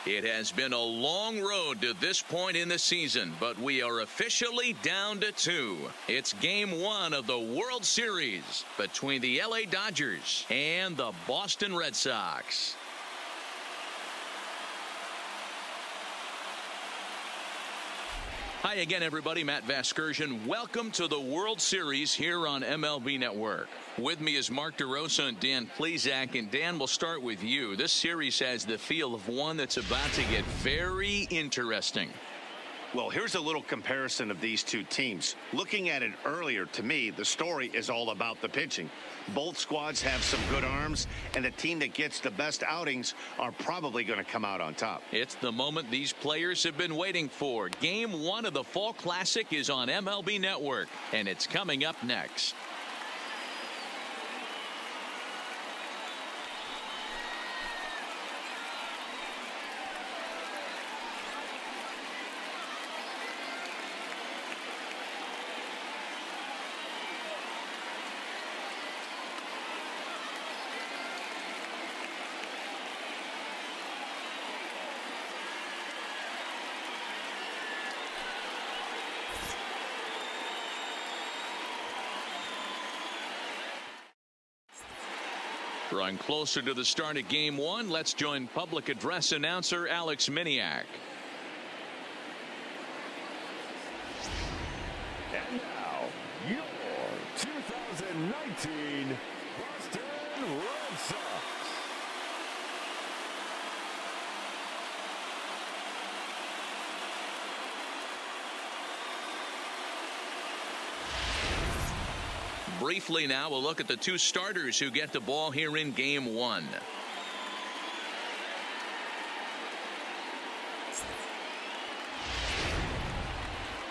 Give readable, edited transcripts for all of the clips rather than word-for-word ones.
It has been a long road to this point in the season, but we are officially down to 2. It's Game 1 of the World Series between the LA Dodgers and the Boston Red Sox. Hi again, everybody. Matt Vasgersian. Welcome to the World Series here on MLB Network. With me is Mark DeRosa and Dan Plesac. And Dan, we'll start with you. This series has the feel of one that's about to get very interesting. Well, here's a little comparison of these two teams. Looking at it earlier, to me, the story is all about the pitching. Both squads have some good arms, and the team that gets the best outings are probably going to come out on top. It's the moment these players have been waiting for. Game 1 of the Fall Classic is on MLB Network, and it's coming up next. Drawing closer to the start of Game 1, let's join public address announcer Alex Miniak. And now, your 2019 Boston Red Sox. Briefly now, we'll look at the two starters who get the ball here in Game 1.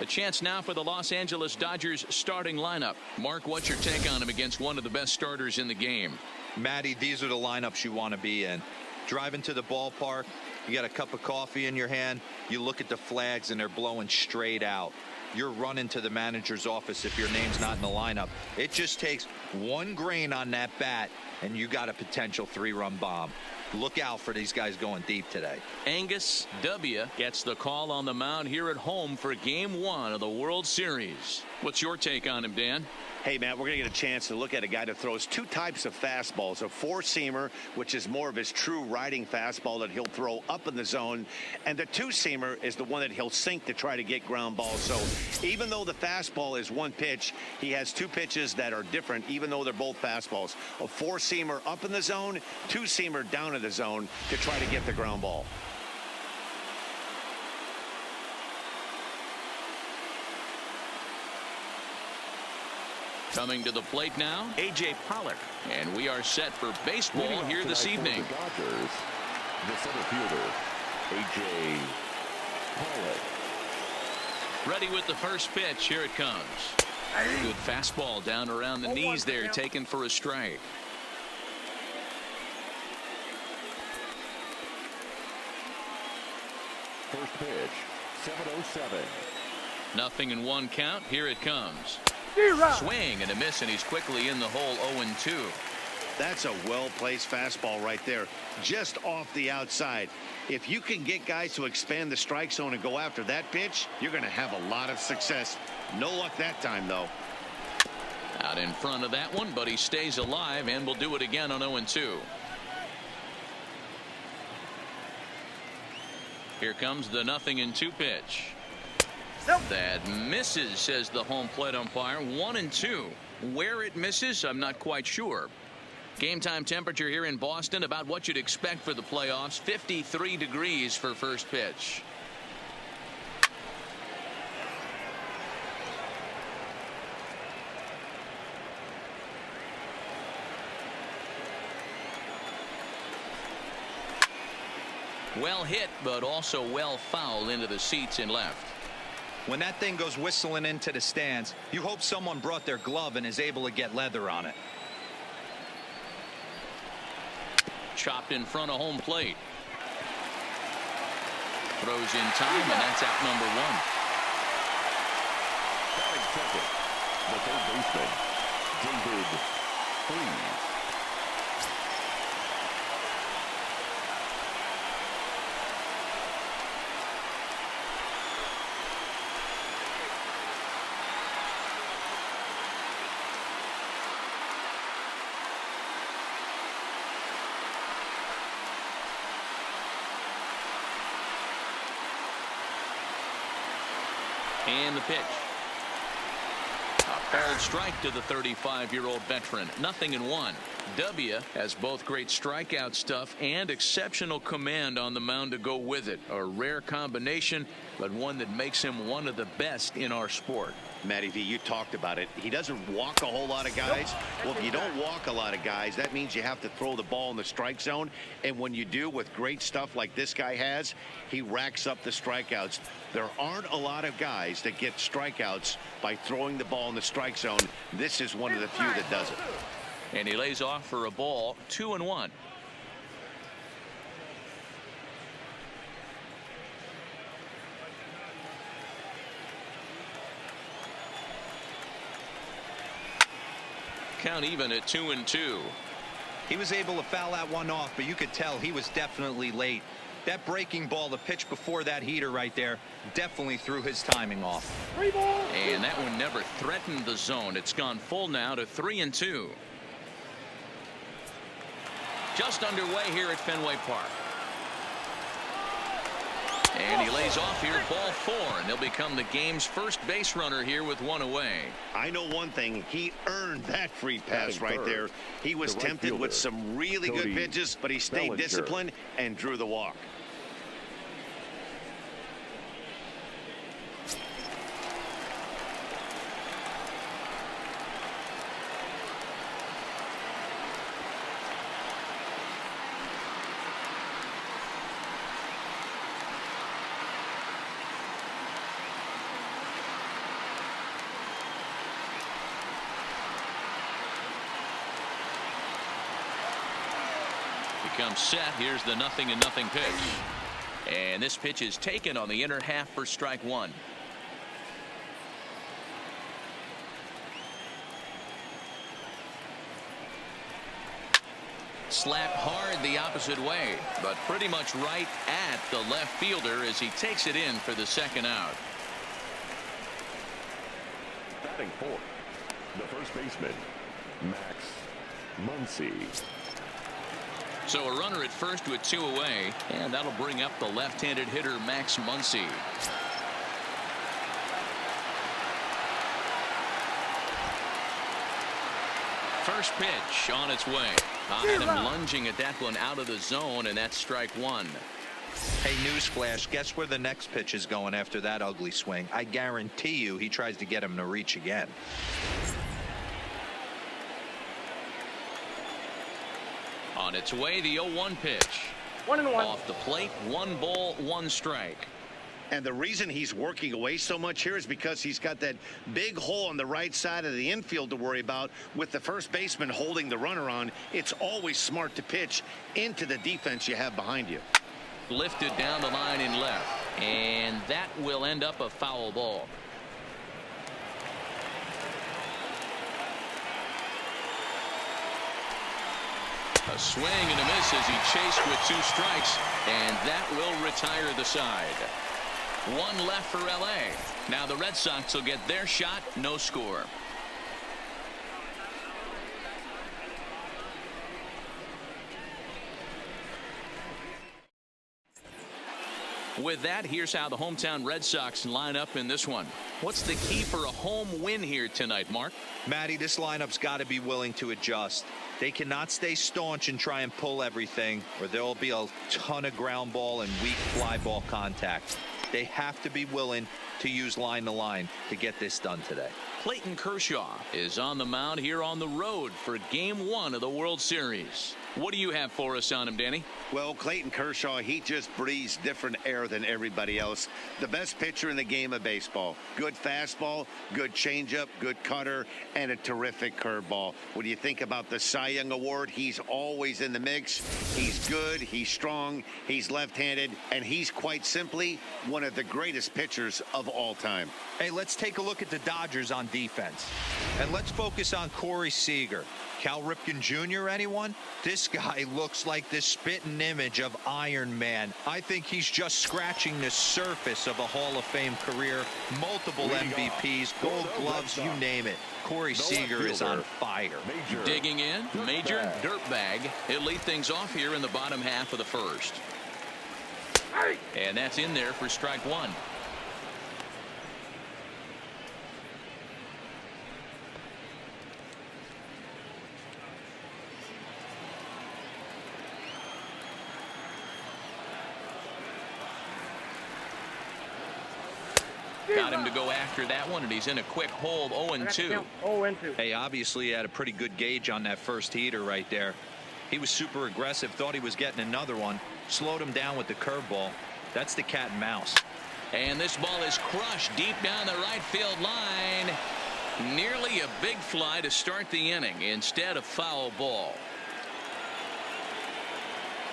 A chance now for the Los Angeles Dodgers starting lineup. Mark, what's your take on him against one of the best starters in the game? Matty, these are the lineups you want to be in. Driving to the ballpark, you got a cup of coffee in your hand, you look at the flags and they're blowing straight out. You're running to the manager's office if your name's not in the lineup. It just takes one grain on that bat and you got a potential 3-run bomb. Look out for these guys going deep today. Angus W. gets the call on the mound here at home for Game 1 of the World Series. What's your take on him, Dan? Hey, Matt, we're going to get a chance to look at a guy that throws two types of fastballs. A four-seamer, which is more of his true riding fastball that he'll throw up in the zone. And the two-seamer is the one that he'll sink to try to get ground balls. So even though the fastball is one pitch, he has two pitches that are different, even though they're both fastballs. A four-seamer up in the zone, two-seamer down in the zone to try to get the ground ball. Coming to the plate now, A.J. Pollock. And we are set for baseball here this evening. The Dodgers, the center fielder, A.J. Pollock. Ready with the first pitch. Here it comes. Good fastball down around the knees there, taken for a strike. First pitch, 7:07. 0-1 count. Here it comes. Swing and a miss, and he's quickly in the hole. 0-2. That's a well-placed fastball right there, just off the outside. If you can get guys to expand the strike zone and go after that pitch, you're going to have a lot of success. No luck that time, though. Out in front of that one, but he stays alive and will do it again on 0-2. Here comes the 0-2 pitch. That misses, says the home plate umpire. 1-2. Where it misses, I'm not quite sure. Game time temperature here in Boston, about what you'd expect for the playoffs. 53 degrees for first pitch. Well hit, but also well fouled into the seats in left. When that thing goes whistling into the stands, you hope someone brought their glove and is able to get leather on it. Chopped in front of home plate. Throws in time, and that's out number 1. Batting second, the third baseman, David Freese. And the pitch. A bold strike to the 35-year-old veteran. 0-1. W has both great strikeout stuff and exceptional command on the mound to go with it. A rare combination, but one that makes him one of the best in our sport. Matty V, you talked about it. He doesn't walk a whole lot of guys. Well, if you don't walk a lot of guys, that means you have to throw the ball in the strike zone. And when you do, with great stuff like this guy has, he racks up the strikeouts. There aren't a lot of guys that get strikeouts by throwing the ball in the strike zone. This is one of the few that does it. And he lays off for a ball. 2-1. Count even at 2-2. He was able to foul that one off, but you could tell he was definitely late. That breaking ball, the pitch before that heater right there, definitely threw his timing off. And that one never threatened the zone. It's gone full now to 3-2. Just underway here at Fenway Park. And he lays off here, ball 4, and he'll become the game's first base runner here with one away. I know one thing. He earned that free pass right there. He was tempted with some really good pitches, but he stayed disciplined and drew the walk. Comes set. Here's the 0-0 pitch. And this pitch is taken on the inner half for strike 1. Slapped hard the opposite way, but pretty much right at the left fielder as he takes it in for the second out. Batting fourth, the first baseman, Max Muncy. So a runner at first with 2 away, and that'll bring up the left-handed hitter Max Muncy. First pitch on its way. I had him lunging at that one out of the zone, and that's strike 1. Hey, newsflash, guess where the next pitch is going after that ugly swing? I guarantee you he tries to get him to reach again. On its way, the 0-1 pitch. 1-1. Off the plate, 1 ball, 1 strike. And the reason he's working away so much here is because he's got that big hole on the right side of the infield to worry about. With the first baseman holding the runner on, it's always smart to pitch into the defense you have behind you. Lifted down the line in left, and that will end up a foul ball. A swing and a miss as he chased with 2 strikes, and that will retire the side. 1 left for LA. Now the Red Sox will get their shot. No score. With that, here's how the hometown Red Sox line up in this one. What's the key for a home win here tonight, Mark? Matty, this lineup's got to be willing to adjust. They cannot stay staunch and try and pull everything, or there will be a ton of ground ball and weak fly ball contact. They have to be willing to use line to line to get this done today. Clayton Kershaw is on the mound here on the road for Game 1 of the World Series. What do you have for us on him, Danny? Well, Clayton Kershaw, he just breathes different air than everybody else. The best pitcher in the game of baseball. Good fastball, good changeup, good cutter, and a terrific curveball. When you think about the Cy Young Award, he's always in the mix. He's good, he's strong, he's left-handed, and he's quite simply one of the greatest pitchers of all time. Hey, let's take a look at the Dodgers on defense. And let's focus on Corey Seager. Cal Ripken Jr., anyone? This guy looks like the spitting image of Iron Man. I think he's just scratching the surface of a Hall of Fame career. Multiple MVPs, Gold Gloves, you name it. Corey Seager is on fire. Digging in, Major Dirtbag. He'll lead things off here in the bottom half of the first. And that's in there for strike 1. Got him to go after that one, and he's in a quick hold. 0-2. Hey, obviously he had a pretty good gauge on that first heater right there. He was super aggressive, thought he was getting another one, slowed him down with the curveball. That's the cat and mouse. And this ball is crushed deep down the right field line. Nearly a big fly to start the inning. Instead, a foul ball.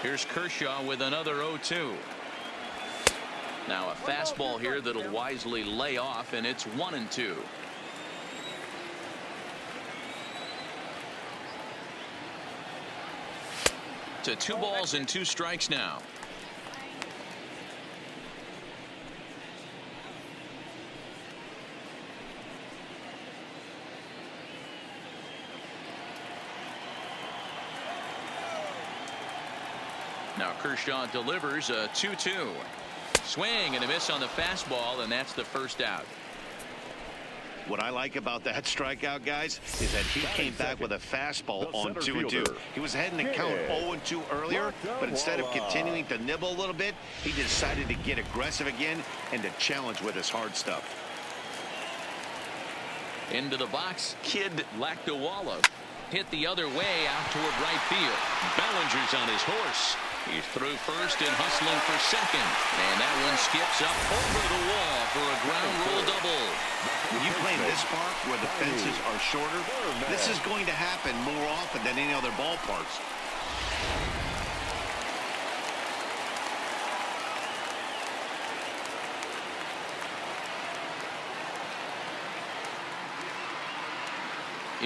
Here's Kershaw with another 0-2. Now a fastball here that'll wisely lay off, and it's 1-2. To 2 balls and 2 strikes now. Now Kershaw delivers a 2-2. Swing and a miss on the fastball, and that's the first out. What I like about that strikeout, guys, is that he came back with a fastball on 2-2. He was heading to count 0-2 earlier, but instead of continuing to nibble a little bit, he decided to get aggressive again and to challenge with his hard stuff. Into the box, Kid Lakdawala hit the other way out toward right field. Bellinger's on his horse. He's through first and hustling for second. And that one skips up over the wall for a ground rule double. When you play in this park where the fences are shorter, this is going to happen more often than any other ballparks.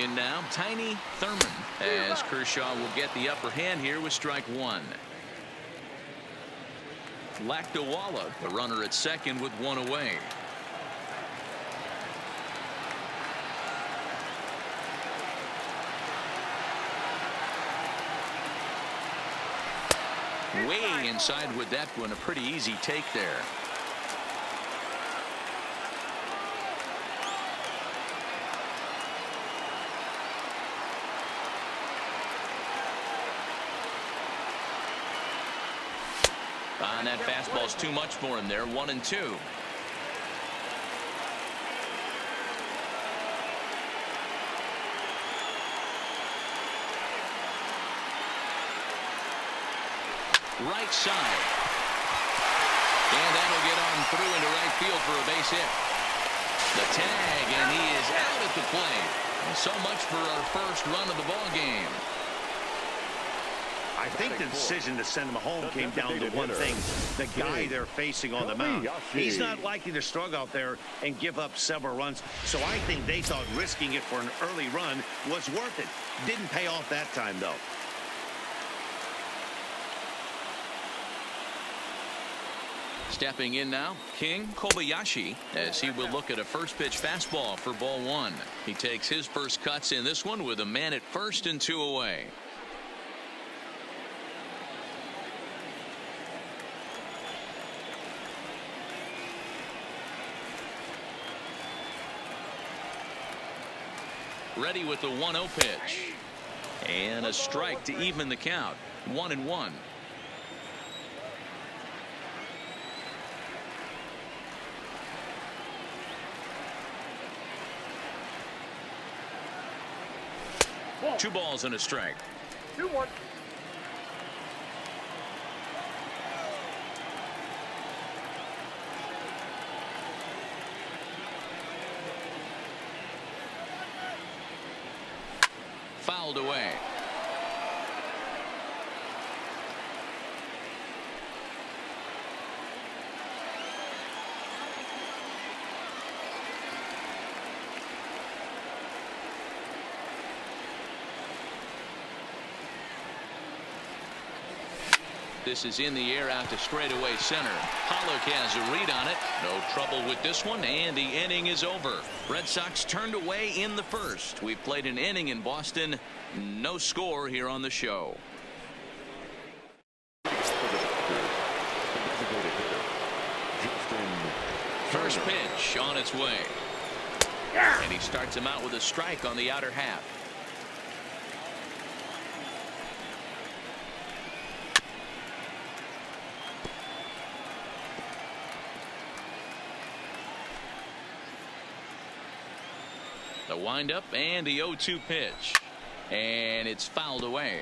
In now, Tiny Thurman, as Kershaw will get the upper hand here with strike 1. Lakdawala, the runner at second with 1 away. Way inside with that one, a pretty easy take there. And that fastball's too much for him there. 1-2. Right side. And that'll get on through into right field for a base hit. The tag, and he is out at the plate. And so much for our first run of the ball game. I think the decision to send him home came down to one thing: the guy they're facing on the mound. He's not likely to struggle out there and give up several runs. So I think they thought risking it for an early run was worth it. Didn't pay off that time, though. Stepping in now, King Kobayashi, as he will look at a first pitch fastball for ball 1. He takes his first cuts in this one with a man at first and 2 away. Ready with the 1-0 pitch. And a strike to even the count. 1-1. Two balls and a strike. 2-1. Fouled away. This is in the air out to straightaway center. Pollock has a read on it. No trouble with this one, and the inning is over. Red Sox turned away in the first. We've played an inning in Boston. No score here on the show. First pitch on its way. And he starts him out with a strike on the outer half. The windup and the 0-2 pitch. And it's fouled away.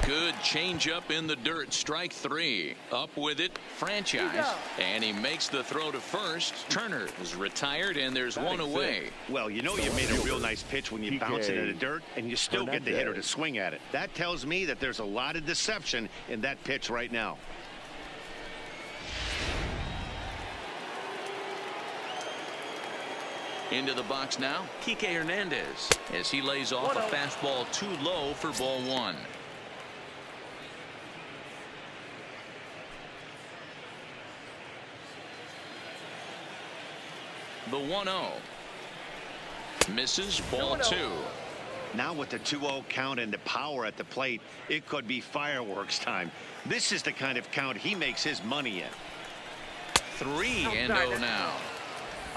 Good changeup in the dirt. Strike three. Up with it. Franchise. And he makes the throw to first. Turner is retired, and there's one away. Well, you know you made a real nice pitch when you bounce it in the dirt, and you still get the hitter to swing at it. That tells me that there's a lot of deception in that pitch right now. Into the box now, Kike Hernandez, as he lays off a fastball too low for ball one. The 1-0. Misses, ball two. Now with the 2-0 count and the power at the plate, it could be fireworks time. This is the kind of count he makes his money in. 3-0 now.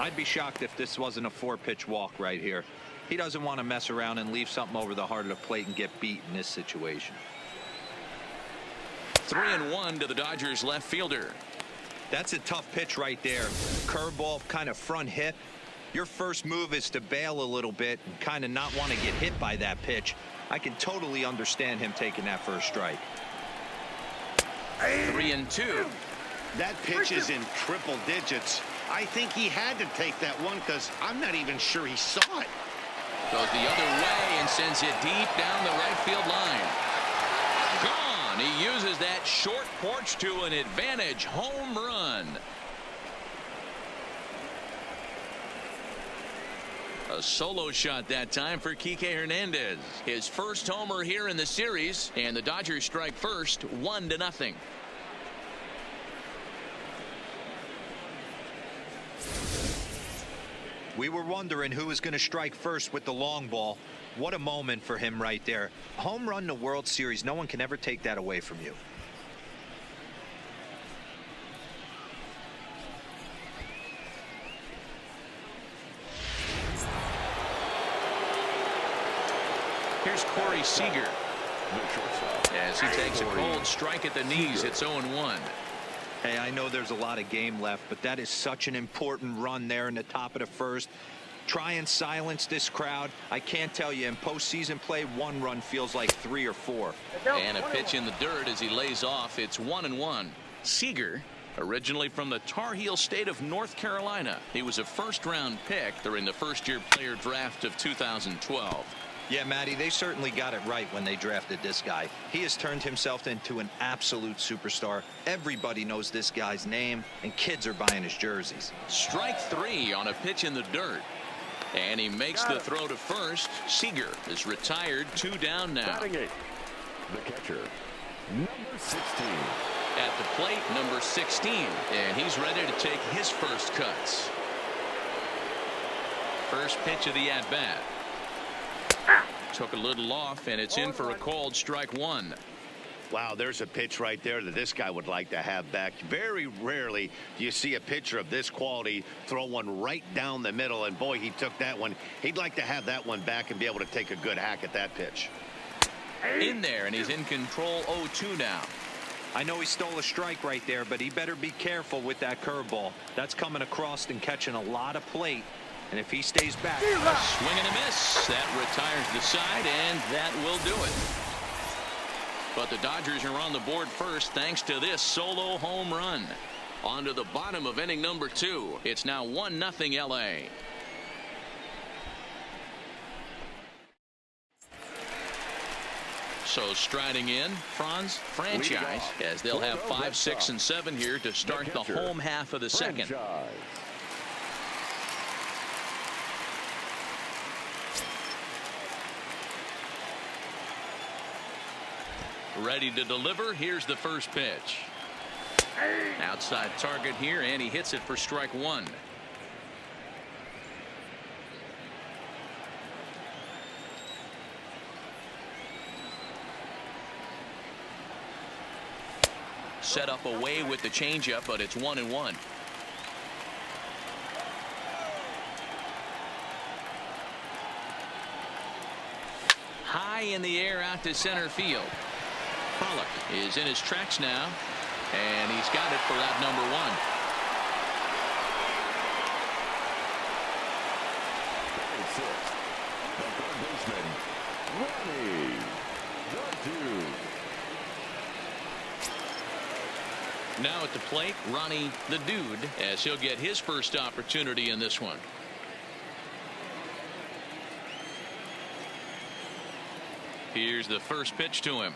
I'd be shocked if this wasn't a 4-pitch walk right here. He doesn't want to mess around and leave something over the heart of the plate and get beat in this situation. 3-1 to the Dodgers left fielder. That's a tough pitch right there. Curveball, kind of front hit. Your first move is to bail a little bit and kind of not want to get hit by that pitch. I can totally understand him taking that first strike. 3-2. That pitch is in triple digits. I think he had to take that one because I'm not even sure he saw it. Goes the other way and sends it deep down the right field line. Gone. He uses that short porch to an advantage home run. A solo shot that time for Kike Hernandez. His first homer here in the series, and the Dodgers strike first, 1-0. We were wondering who was going to strike first with the long ball. What a moment for him right there. Home run in the World Series. No one can ever take that away from you. Here's Corey Seager. As he takes a cold strike at the knees, it's 0-1. Hey, I know there's a lot of game left, but that is such an important run there in the top of the first. Try and silence this crowd. I can't tell you, in postseason play, one run feels like 3 or 4. And a pitch in the dirt as he lays off. It's 1-1. Seager, originally from the Tar Heel state of North Carolina. He was a first-round pick during the first-year player draft of 2012. Yeah, Matty, they certainly got it right when they drafted this guy. He has turned himself into an absolute superstar. Everybody knows this guy's name, and kids are buying his jerseys. Strike three on a pitch in the dirt. And he makes the throw to first. Seager is retired. 2 down now. Batting eighth, the catcher, number 16. At the plate, number 16. And he's ready to take his first cuts. First pitch of the at-bat. Took a little off, and it's in for a called strike one. Wow, there's a pitch right there that this guy would like to have back. Very rarely do you see a pitcher of this quality throw one right down the middle, and boy, he took that one. He'd like to have that one back and be able to take a good hack at that pitch. In there, and he's in control. 0-2 now. I know he stole a strike right there, but he better be careful with that curveball. That's coming across and catching a lot of plate. And if he stays back, a swing and a miss. That retires the side, and that will do it. But the Dodgers are on the board first thanks to this solo home run. On to the bottom of inning number 2. It's now 1-0 LA. So striding in, Franchise, as they'll have 5, 6, and 7 here to start the home half of the second. Ready to deliver. Here's the first pitch. Outside target here, and he hits it for strike one. Set up away with the changeup, but it's 1-1. High in the air out to center field. Pollock is in his tracks now, and he's got it for out number one. The third baseman, Ronnie the Dude. Now at the plate, Ronnie the Dude, as he'll get his first opportunity in this one. Here's the first pitch to him.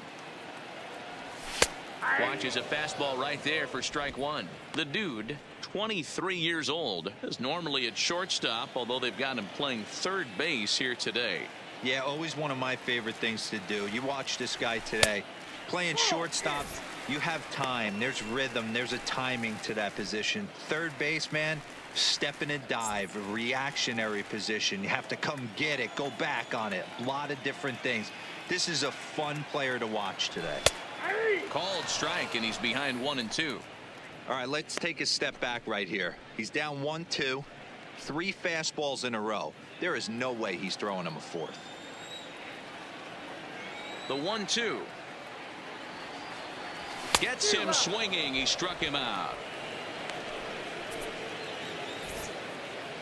Watches a fastball right there for strike one. The Dude, 23 years old, is normally at shortstop, although they've got him playing third base here today. Yeah, always one of my favorite things to do. You watch this guy today playing shortstop. You have time. There's rhythm. There's a timing to that position. Third base, man, step in and dive, a reactionary position. You have to come get it, go back on it. A lot of different things. This is a fun player to watch today. Called strike, and he's behind 1-2. All right, let's take a step back right here. He's down 1-2, 3 fastballs in a row. There is no way he's throwing him a fourth. The 1-2. Gets him swinging. He struck him out.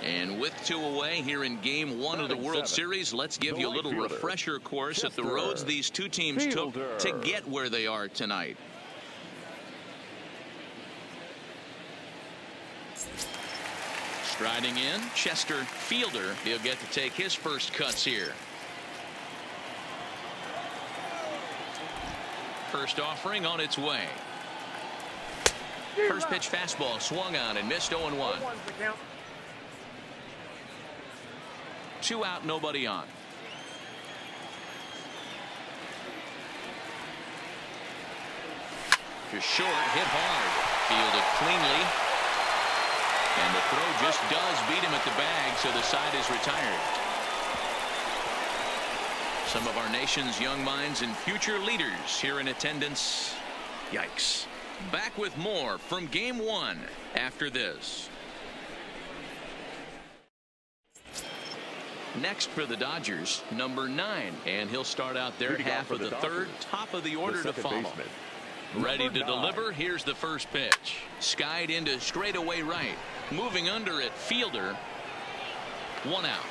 And with 2 away here in game 1 of the World Series, let's give you a little refresher course at the roads these two teams took to get where they are tonight. Striding in, Chester Fielder. He'll get to take his first cuts here. First offering on its way. First pitch fastball swung on and missed 0-1. 2 out, nobody on. Just short, hit hard. Fielded cleanly. And the throw just does beat him at the bag, so the side is retired. Some of our nation's young minds and future leaders here in attendance. Yikes. Back with more from game 1 after this. Next for the Dodgers, number 9, and he'll start out their half of the third, top of the order to follow. Ready to deliver. Here's the first pitch. Skied into straightaway right. Moving under it, Fielder. 1 out.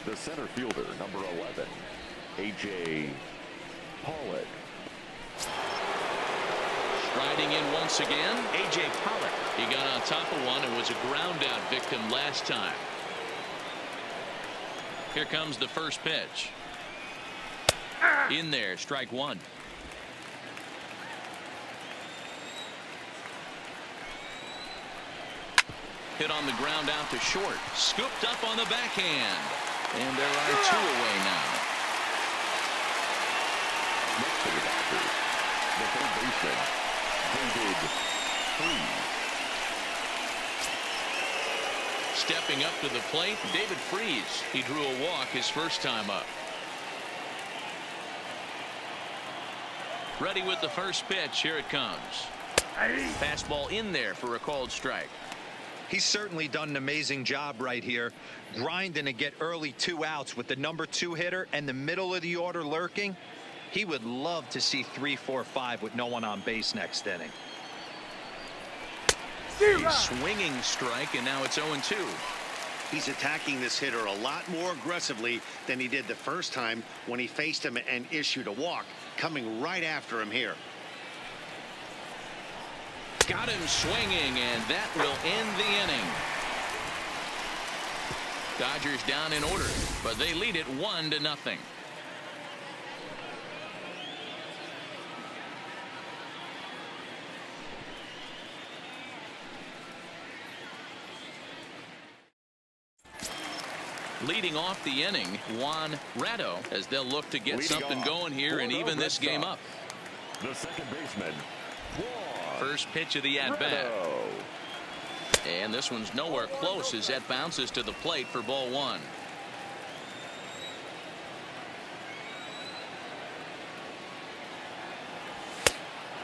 The center fielder, number 11, A.J. Pollock. Striding in once again, A.J. Pollock. He got on top of one and was a ground out victim last time. Here comes the first pitch. In there, strike 1. Hit on the ground out to short. Scooped up on the backhand. And there are 2 away now. Next to the Dodgers, the third baseman, David Freese. Stepping up to the plate, David Freese. He drew a walk his first time up. Ready with the first pitch. Here it comes. Fastball in there for a called strike. He's certainly done an amazing job right here, grinding to get early 2 outs with the number 2 hitter and the middle of the order lurking. He would love to see 3, 4, 5 with no one on base next inning. A swinging strike, and now it's 0-2. He's attacking this hitter a lot more aggressively than he did the first time when he faced him and issued a walk, coming right after him here. Got him swinging, and that will end the inning. Dodgers down in order, but they lead it 1-0. Leading off the inning, Juan Ratto, as they'll look to get something going here and even this game up. The second baseman, First pitch of the at-bat. And this one's nowhere close as that bounces to the plate for ball 1.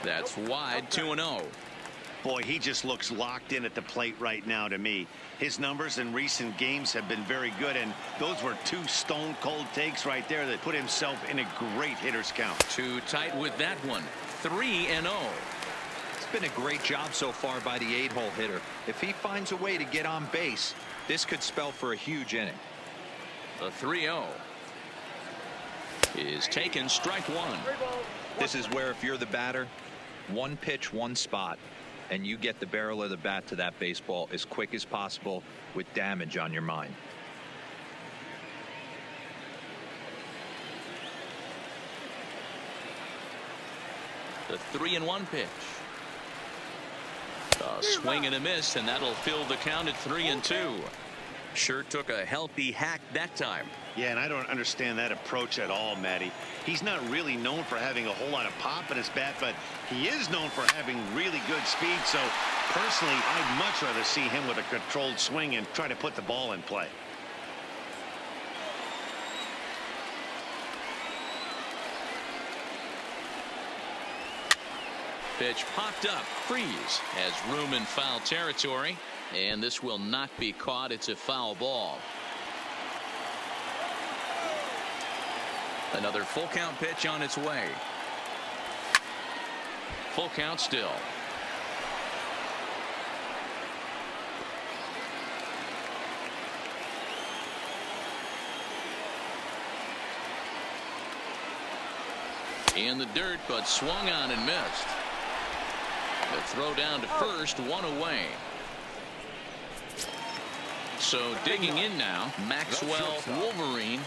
That's wide, 2-0. Boy, he just looks locked in at the plate right now to me. His numbers in recent games have been very good, and those were two stone-cold takes right there that put himself in a great hitter's count. Too tight with that one. 3-0. It's been a great job so far by the 8-hole hitter. If he finds a way to get on base, this could spell for a huge inning. The 3-0 is taken, strike one. This is where if you're the batter, one pitch, one spot, and you get the barrel of the bat to that baseball as quick as possible with damage on your mind. The 3-1 pitch. A swing and a miss, and that'll fill the count at 3-2. Sure took a healthy hack that time. Yeah, and I don't understand that approach at all, Matty. He's not really known for having a whole lot of pop in his bat, but he is known for having really good speed. So personally, I'd much rather see him with a controlled swing and try to put the ball in play. Pitch popped up. Freeze has room in foul territory, and this will not be caught. It's a foul ball. Another full count pitch on its way. Full count still. In the dirt, but swung on and missed. The throw down to first, one away. So digging in now, Maxwell Wolverine.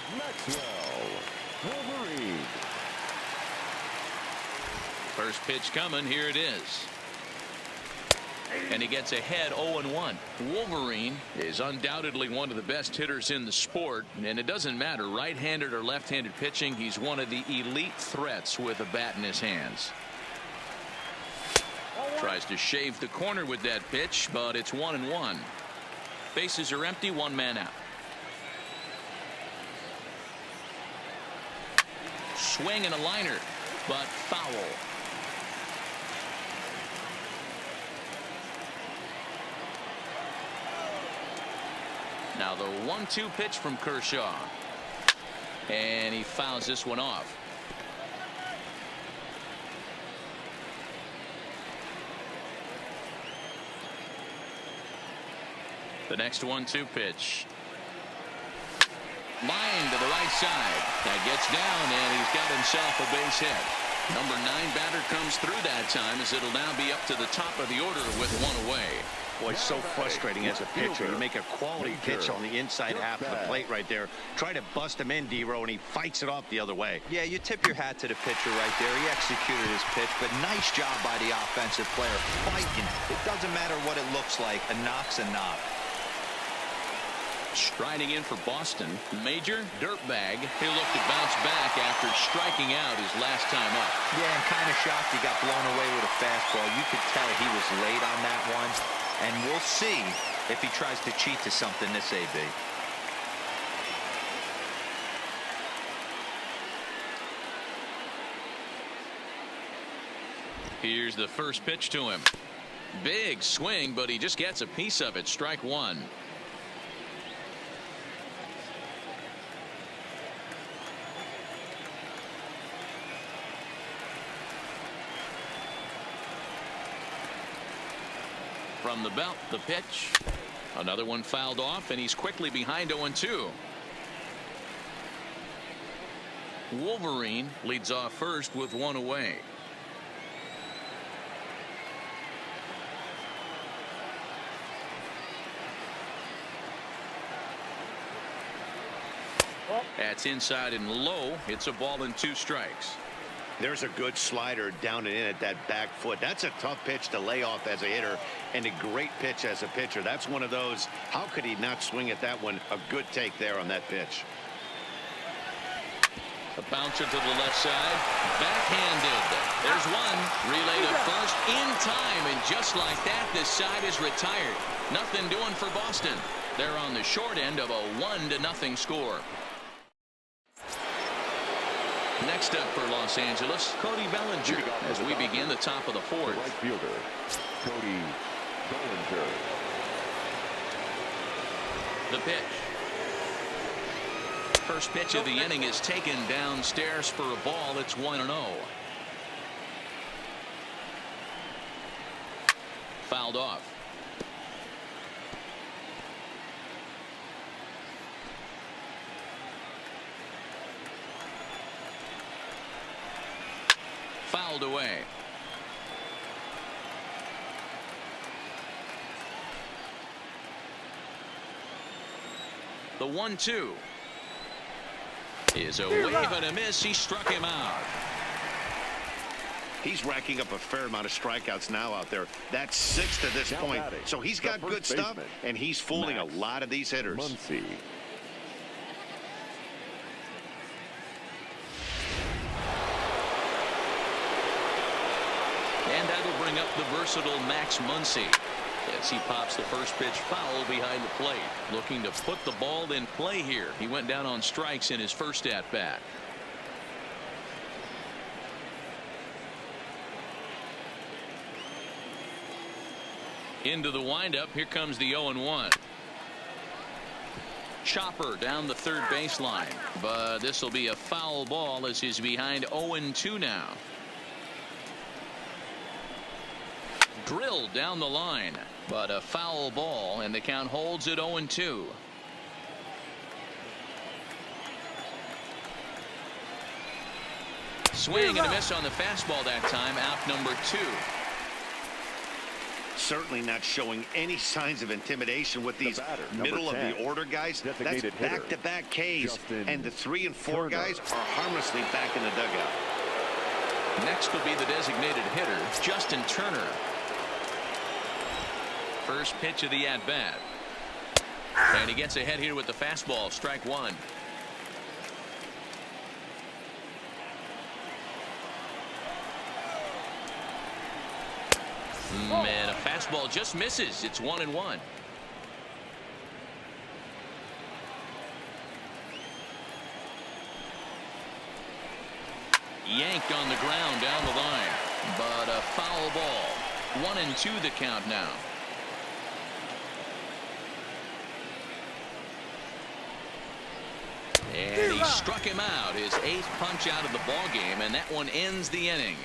First pitch coming, here it is. And he gets ahead 0-1. Wolverine is undoubtedly one of the best hitters in the sport, and it doesn't matter right-handed or left-handed pitching. He's one of the elite threats with a bat in his hands. Tries to shave the corner with that pitch, but it's 1-1. Bases are empty, one man out. Swing and a liner, but foul. Now the 1-2 pitch from Kershaw, and he fouls this one off. The next 1-2 pitch. Line to the right side. That gets down, and he's got himself a base hit. Number 9 batter comes through that time, as it'll now be up to the top of the order with one away. Boy, so frustrating as a pitcher. You make a quality pitch on the inside half of the plate right there. Try to bust him in, D-Row, and he fights it off the other way. Yeah, you tip your hat to the pitcher right there. He executed his pitch, but nice job by the offensive player fighting. It doesn't matter what it looks like. A knock's a knock. Striding in for Boston, Major Dirtbag. He'll look to bounce back after striking out his last time up. Yeah, and kind of shocked he got blown away with a fastball. You could tell he was late on that one, and we'll see if he tries to cheat to something this AB. Here's the first pitch to him. Big swing, but he just gets a piece of it. Strike one. From the belt, the pitch. Another one fouled off, and he's quickly behind 0-2. Wolverine leads off first with one away. That's inside and low. It's a ball and 2 strikes. There's a good slider down and in at that back foot. That's a tough pitch to lay off as a hitter, and a great pitch as a pitcher. That's one of those, how could he not swing at that one? A good take there on that pitch. A bouncer to the left side. Backhanded. There's one. Relay to first in time, and just like that, this side is retired. Nothing doing for Boston. They're on the short end of a 1-0 score. Next up for Los Angeles, Cody Bellinger, as we begin the top of the 4th. Cody Bellinger. The pitch. First pitch of the inning is taken downstairs for a ball. It's 1-0. Fouled off. Fouled away. The 1-2 is a wave and a miss. He struck him out. He's racking up a fair amount of strikeouts now out there. That's 6 to this point. So he's got good stuff, and he's fooling a lot of these hitters. Muncy. And that'll bring up the versatile Max Muncy as he pops the first pitch foul behind the plate, looking to put the ball in play here. He went down on strikes in his first at bat. Into the windup. Here comes the 0-1. Chopper down the third baseline, but this will be a foul ball as he's behind 0-2 now. Drilled down the line, but a foul ball, and the count holds at 0-2. Swing and a miss on the fastball that time. Out number 2. Certainly not showing any signs of intimidation with these middle of the order guys. That's back-to-back Ks, and the 3 and 4 guys are harmlessly back in the dugout. Next will be the designated hitter, Justin Turner. First pitch of the at-bat. And he gets ahead here with the fastball. Strike 1. And a fastball just misses. It's 1-1. Yanked on the ground down the line, but a foul ball. 1-2 the count now. And he struck him out, his 8th punch out of the ball game, and that one ends the inning.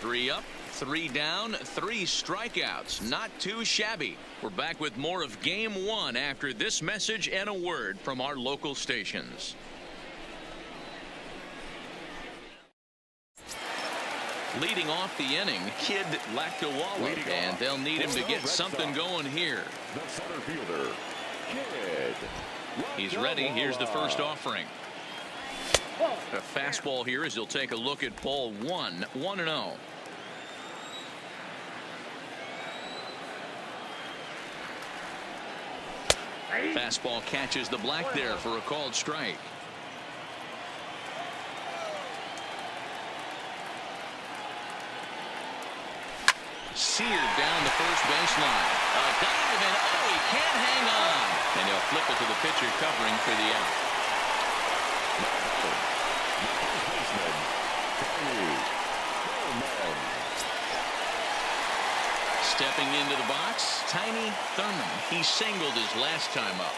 3 up, 3 down, 3 strikeouts. Not too shabby. We're back with more of Game 1 after this message and a word from our local stations. Leading off the inning, Kid Lactowala, and they'll need him to get something going here. The center fielder, Kid. He's ready. Here's the first offering. A fastball here as he'll take a look at ball 1. 1-0. Fastball catches the black there for a called strike. Seared down the first baseline. A dive, and oh, he can't hang on. And he'll flip it to the pitcher covering for the out. Stepping into the box, Tiny Thurman. He singled his last time up.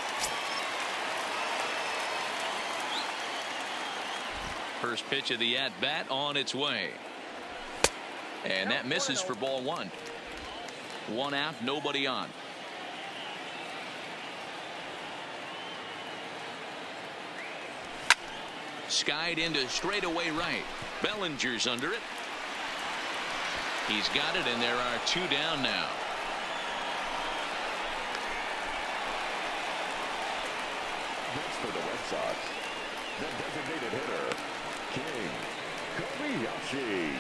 First pitch of the at-bat on its way. And that misses for ball 1. 1 out, nobody on. Skied into straightaway right. Bellinger's under it. He's got it, and there are 2 down now. Next for the Red Sox, the designated hitter, King Kobayashi.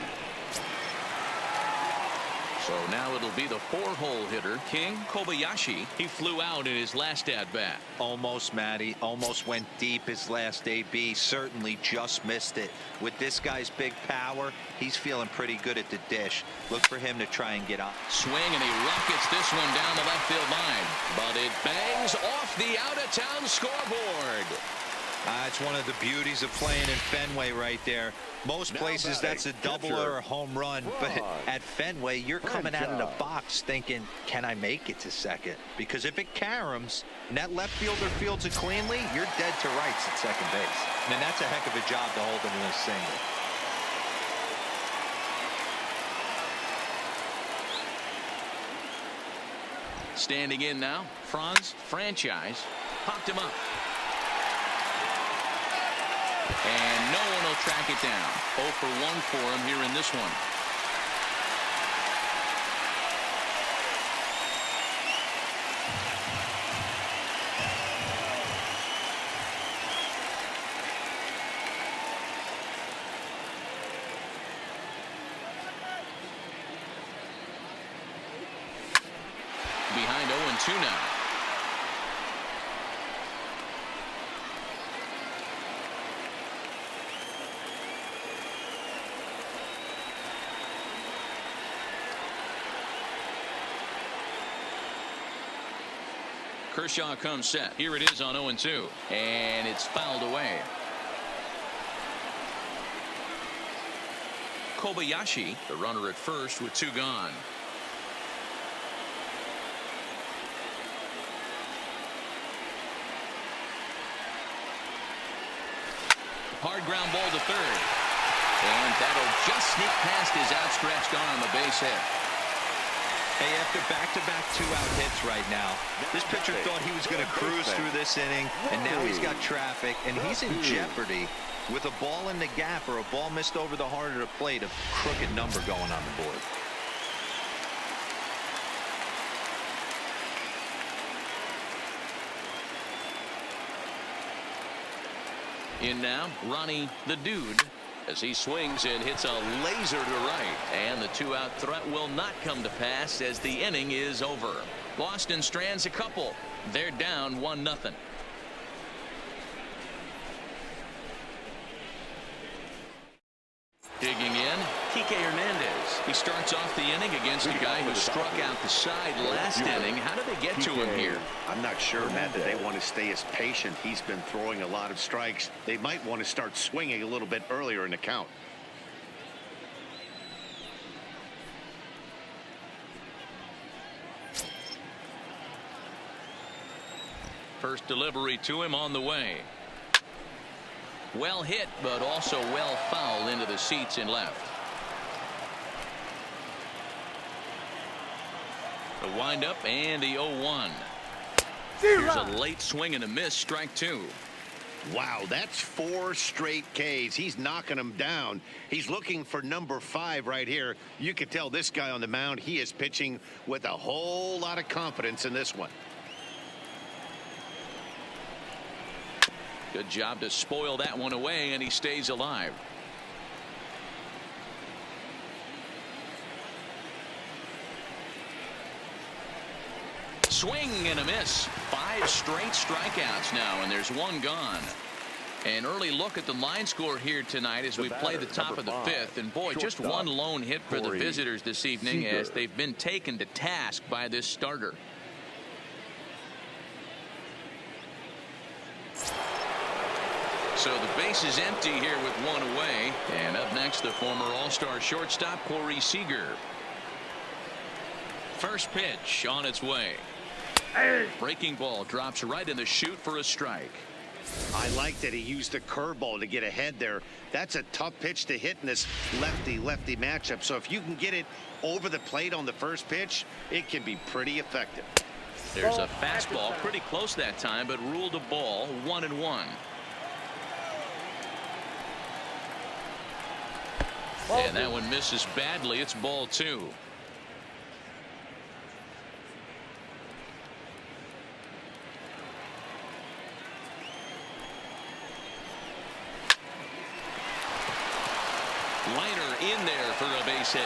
So now it'll be the 4-hole hitter, King Kobayashi. He flew out in his last at-bat. Almost, Matty. Almost went deep his last AB. Certainly just missed it. With this guy's big power, he's feeling pretty good at the dish. Look for him to try and get on. Swing, and he rockets this one down the left field line. But it bangs off the out-of-town scoreboard. It's one of the beauties of playing in Fenway right there. Most places that's a double or a home run, but at Fenway you're coming out of the box thinking, can I make it to second? Because if it caroms and that left fielder fields it cleanly, you're dead to rights at second base. And that's a heck of a job to hold him in a single. Standing in now, Franchise popped him up. And no one will track it down. 0 for 1 for him here in this one. Behind 0-2 now. Kershaw comes set. Here it is on 0-2. And it's fouled away. Kobayashi, the runner at first with 2 gone. Hard ground ball to third. And that'll just sneak past his outstretched arm, a base hit. Hey, after back-to-back 2-out hits right now, this pitcher thought he was going to cruise through this inning, and now he's got traffic, and he's in jeopardy with a ball in the gap or a ball missed over the heart of the plate, a crooked number going on the board. In now, Ronnie the Dude, as he swings and hits a laser to right. And the 2-out threat will not come to pass as the inning is over. Boston strands a couple. They're down 1-0. Digging in, Kike Hernandez. He starts off the inning against a guy who struck out the side last inning. How did they get to him here? I'm not sure, Matt, that they want to stay as patient. He's been throwing a lot of strikes. They might want to start swinging a little bit earlier in the count. First delivery to him on the way. Well hit, but also well fouled into the seats in left. The windup and the 0-1. Here's a late swing and a miss, strike 2. Wow, that's 4 straight Ks. He's knocking them down. He's looking for number 5 right here. You can tell this guy on the mound, he is pitching with a whole lot of confidence in this one. Good job to spoil that one away, and he stays alive. Swing and a miss. 5 straight strikeouts now, and there's 1 gone. An early look at the line score here tonight as we play the top of the 5th. And boy, just 1 lone hit for the visitors this evening as they've been taken to task by this starter. So the base is empty here with 1 away. And up next, the former All-Star shortstop, Corey Seager. First pitch on its way. Breaking ball drops right in the chute for a strike. I like that he used the curveball to get ahead there. That's a tough pitch to hit in this lefty-lefty matchup. So if you can get it over the plate on the first pitch, it can be pretty effective. There's a fastball pretty close that time, but ruled a ball. 1-1. And that one misses badly. It's ball 2. Liner in there for a base hit.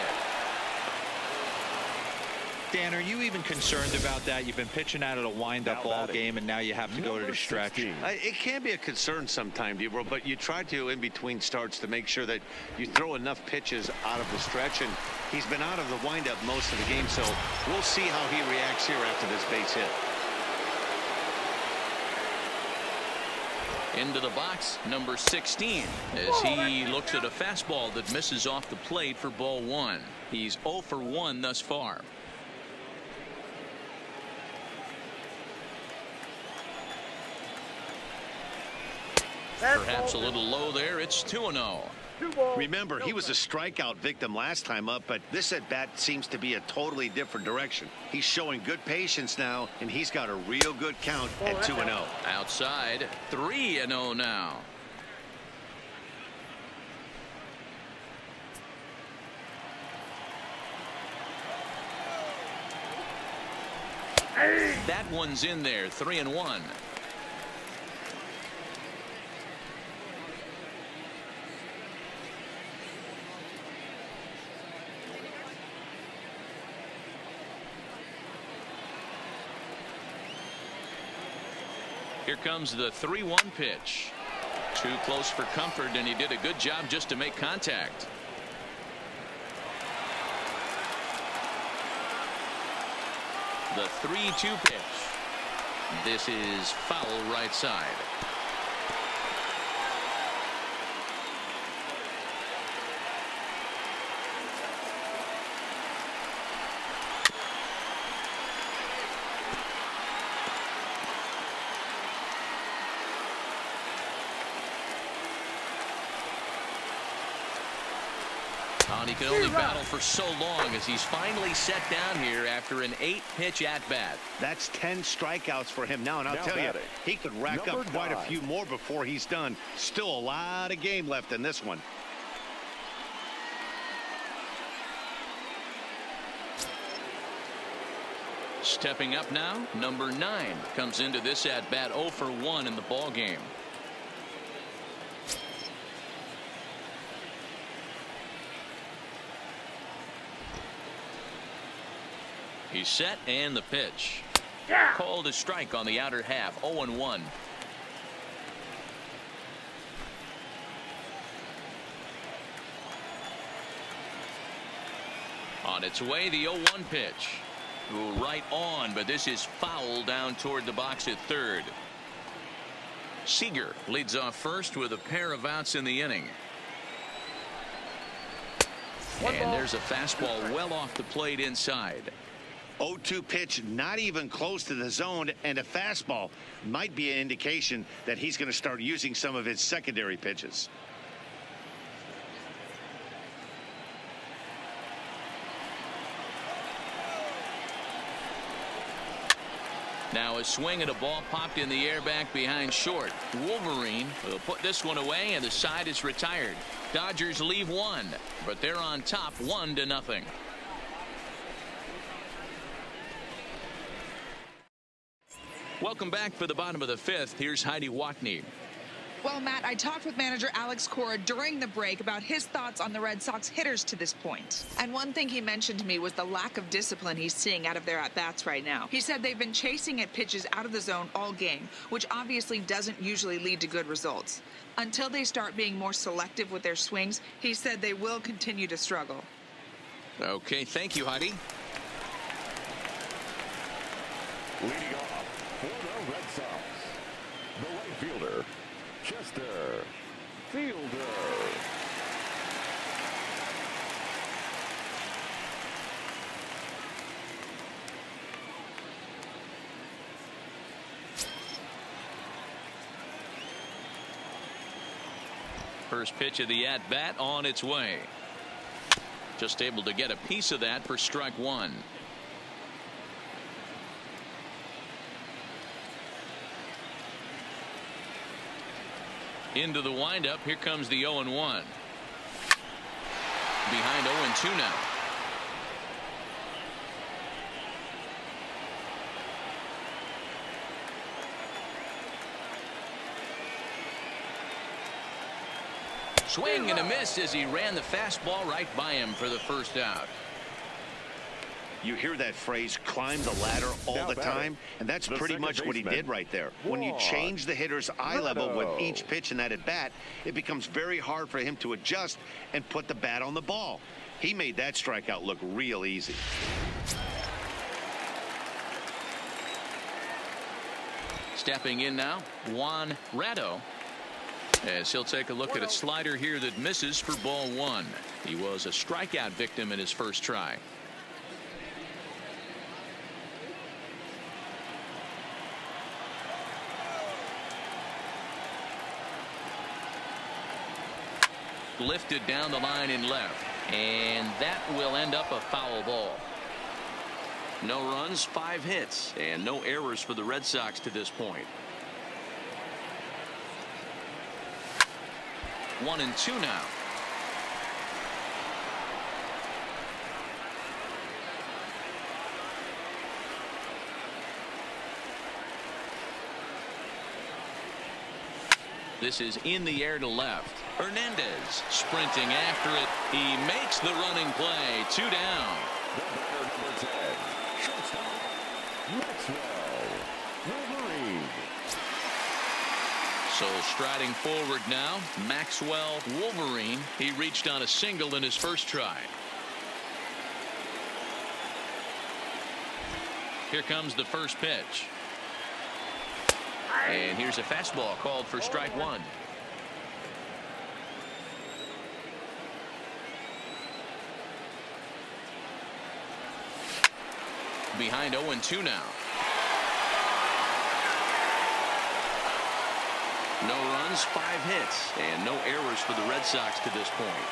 Dan, are you even concerned about that? You've been pitching out of a wind-up ball game, and now you have to go to the stretch. It can be a concern sometimes, Debro, but you try to, in between starts, to make sure that you throw enough pitches out of the stretch. And he's been out of the wind-up most of the game, so we'll see how he reacts here after this base hit. Into the box, number 16, as he looks at a fastball that misses off the plate for ball 1. He's 0 for 1 thus far. Perhaps a little low there. It's 2-0. Remember, he was a strikeout victim last time up, but this at bat seems to be a totally different direction. He's showing good patience now, and he's got a real good count at 2-0. Outside, 3-0 now. That one's in there. 3-1. Here comes the 3-1 pitch. Too close for comfort, and he did a good job just to make contact. The 3-2 pitch. This is foul right side. He can only battle for so long as he's finally set down here after an 8-pitch at-bat. That's 10 strikeouts for him now, and I'll tell you, he could rack up quite a few more before he's done. Still a lot of game left in this one. Stepping up now, number 9 comes into this at-bat 0 for 1 in the ball game. He's set, and the pitch. Called a strike on the outer half. 0-1. On its way, the 0-1 pitch. Ooh, right on, but this is foul down toward the box at third. Seager leads off first with a pair of outs in the inning. And there's a fastball well off the plate inside. 0-2 pitch, not even close to the zone, and a fastball might be an indication that he's going to start using some of his secondary pitches. Now a swing and a ball popped in the air back behind short. Wolverine will put this one away, and the side is retired. Dodgers leave one, but they're on top 1-0. Welcome back for the bottom of the 5th. Here's Heidi Watney. Well, Matt, I talked with manager Alex Cora during the break about his thoughts on the Red Sox hitters to this point. And one thing he mentioned to me was the lack of discipline he's seeing out of their at-bats right now. He said they've been chasing at pitches out of the zone all game, which obviously doesn't usually lead to good results. Until they start being more selective with their swings, he said they will continue to struggle. Okay, thank you, Heidi. Leading off for the Red Sox, the right fielder, Chester Fielder. First pitch of the at-bat on its way. Just able to get a piece of that for strike 1. Into the windup. Here comes the 0-1. Behind 0-2 now. Swing and a miss as he ran the fastball right by him for the first out. You hear that phrase, climb the ladder all the time, and that's pretty much what he did right there. When you change the hitter's eye level with each pitch in that at bat, it becomes very hard for him to adjust and put the bat on the ball. He made that strikeout look real easy. Stepping in now, Juan Ratto. As he'll take a look at a slider here that misses for ball one. He was a strikeout victim in his first try. Lifted down the line in left, and that will end up a foul ball. No runs, 5 hits, and no errors for the Red Sox to this point. 1-2 now. This is in the air to left. Hernandez sprinting after it. He makes the running play. 2 down. The batter, number 10, shortstop, Maxwell Wolverine. So striding forward now, Maxwell Wolverine. He reached on a single in his first try. Here comes the first pitch. And here's a fastball called for strike one. Behind 0-2 now. No runs, 5 hits, and no errors for the Red Sox to this point.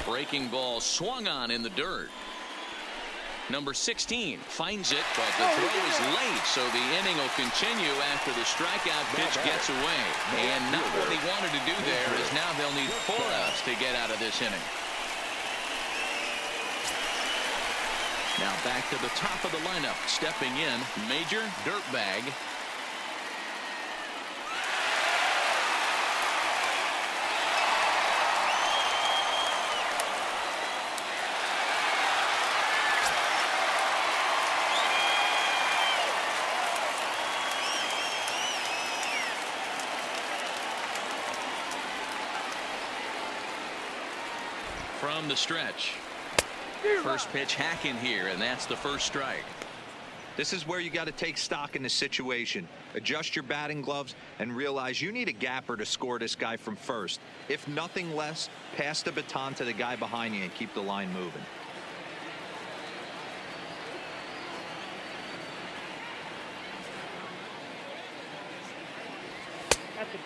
Breaking ball swung on in the dirt. Number 16 finds it, but the throw is late, so the inning will continue after the strikeout pitch gets away. And not what he wanted to do there, is now they'll need 4 outs to get out of this inning. Now back to the top of the lineup, stepping in, Major Dirtbag. From the stretch. First pitch hacking here, and that's the first strike. This is where you got to take stock in the situation. Adjust your batting gloves and realize you need a gapper to score this guy from first. If nothing less, pass the baton to the guy behind you and keep the line moving.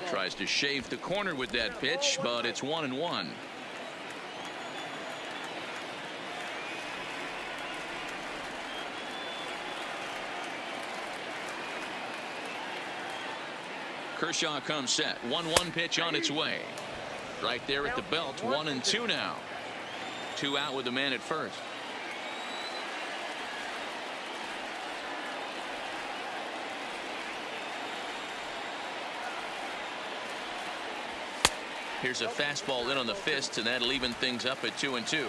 Tries to shave the corner with that pitch, but it's 1-1. Kershaw comes set. 1-1 pitch on its way. Right there at the belt. 1-2 now. 2 out with the man at first. Here's a fastball in on the fist, and that'll even things up at 2-2.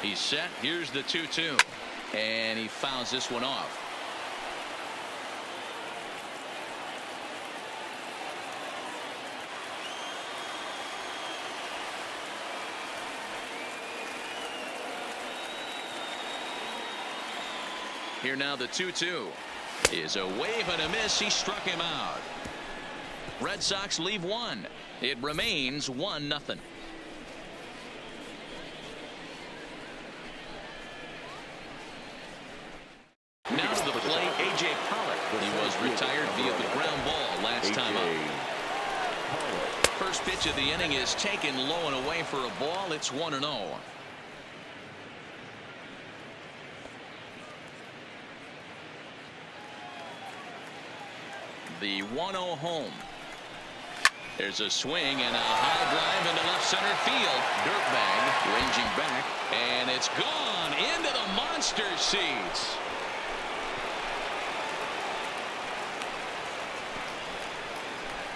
He's set. Here's the 2-2. And he fouls this one off. Here now the 2-2 is a wave and a miss. He struck him out. Red Sox leave 1. It remains 1-0. Now to the plate, A.J. Pollock. He was retired via the ground ball last time up. First pitch of the inning is taken low and away for a ball. It's 1-0. The 1-0 home. There's a swing and a high drive into left center field. Dirtbag ranging back, and it's gone into the monster seats.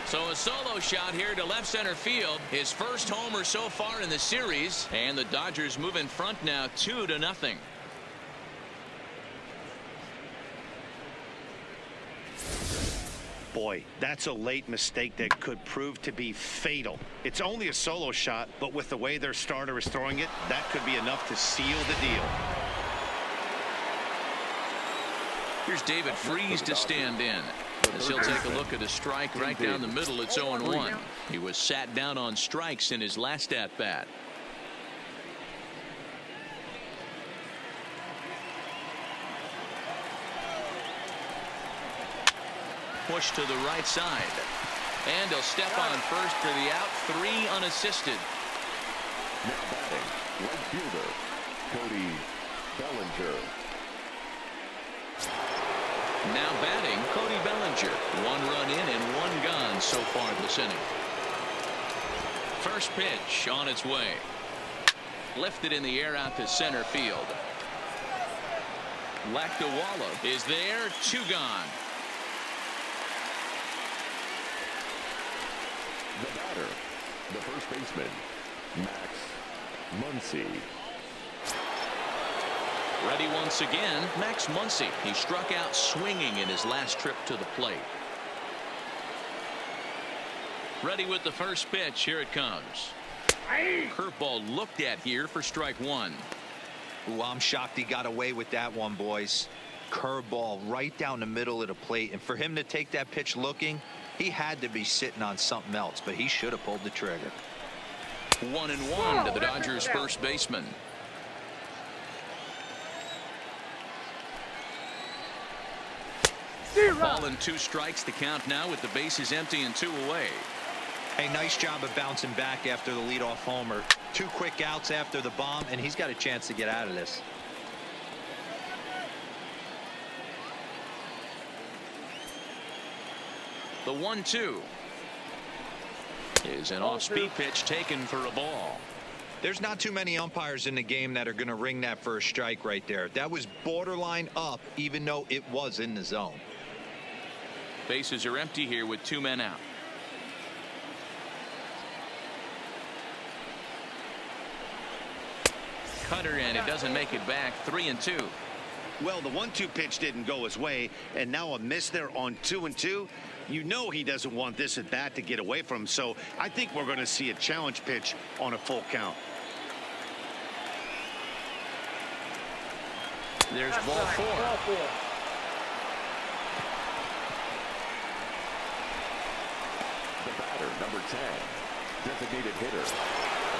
So a solo shot here to left center field. His first homer so far in the series, and the Dodgers move in front now 2-0. Boy, that's a late mistake that could prove to be fatal. It's only a solo shot, but with the way their starter is throwing it, that could be enough to seal the deal. Here's David Freese to stand in, as he'll take a look at a strike right down the middle. It's 0-1. He was sat down on strikes in his last at-bat. Push to the right side, and he'll step on first for the out. 3 unassisted. Now batting, right fielder, Cody Bellinger. Now batting, Cody Bellinger. 1 run in and 1 gone so far this inning. First pitch on its way. Lifted in the air out to center field. Lakdawala is there. 2 gone. The batter, the first baseman, Max Muncy. Ready once again, Max Muncy. He struck out swinging in his last trip to the plate. Ready with the first pitch. Here it comes. Curveball looked at here for strike 1. Ooh, I'm shocked he got away with that one, boys. Curveball right down the middle of the plate, and for him to take that pitch looking, he had to be sitting on something else, but he should have pulled the trigger. 1-1 to the Dodgers first baseman. Ball and 2 strikes to count now with the bases empty and 2 away. Hey, nice job of bouncing back after the leadoff homer. 2 quick outs after the bomb, and he's got a chance to get out of this. The 1-2 is an off-speed pitch taken for a ball. There's not too many umpires in the game that are going to ring that first strike right there. That was borderline up, even though it was in the zone. Bases are empty here with 2 men out. Cutter, and it doesn't make it back. 3-2. Well, the 1-2 pitch didn't go his way, and now a miss there on 2-2. You know he doesn't want this at bat to get away from him, so I think we're going to see a challenge pitch on a full count. There's ball 4. The batter, number 10, designated hitter,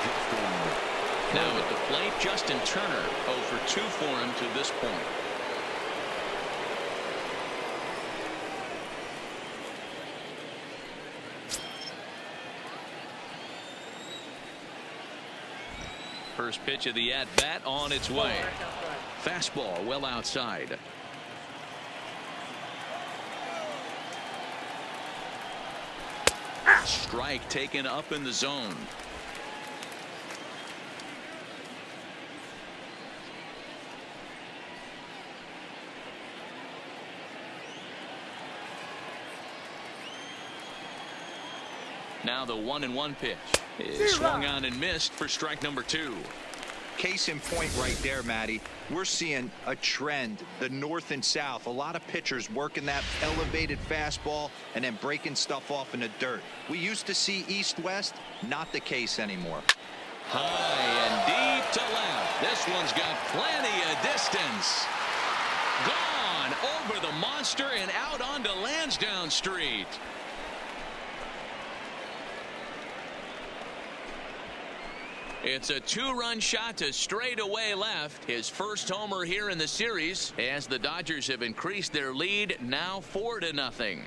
Justin. Now at the plate, Justin Turner. 0 for 2 for him to this point. First pitch of the at-bat on its way. Fastball well outside. Strike taken up in the zone. Now the 1-1 pitch is swung on and missed for strike number 2. Case in point right there, Matty. We're seeing a trend, the north and south. A lot of pitchers working that elevated fastball and then breaking stuff off in the dirt. We used to see east-west, not the case anymore. High and deep to left. This one's got plenty of distance. Gone over the monster and out onto Lansdowne Street. It's a 2-run shot to straightaway left. His first homer here in the series, as the Dodgers have increased their lead, now 4-0.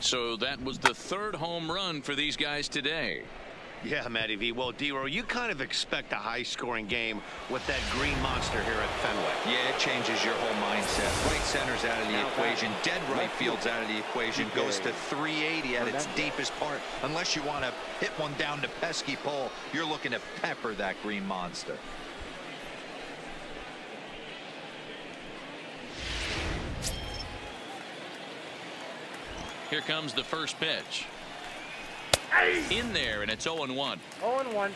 So that was the 3rd home run for these guys today. Yeah, Matty V. Well, D-Row, you kind of expect a high-scoring game with that green monster here at Fenway. Yeah, it changes your whole mindset. Right center's out of the equation. Dead right field's out of the equation. Goes to 380 at its deepest part. Unless you want to hit one down the pesky pole, you're looking to pepper that green monster. Here comes the first pitch. In there, and it's 0-1. 0-1.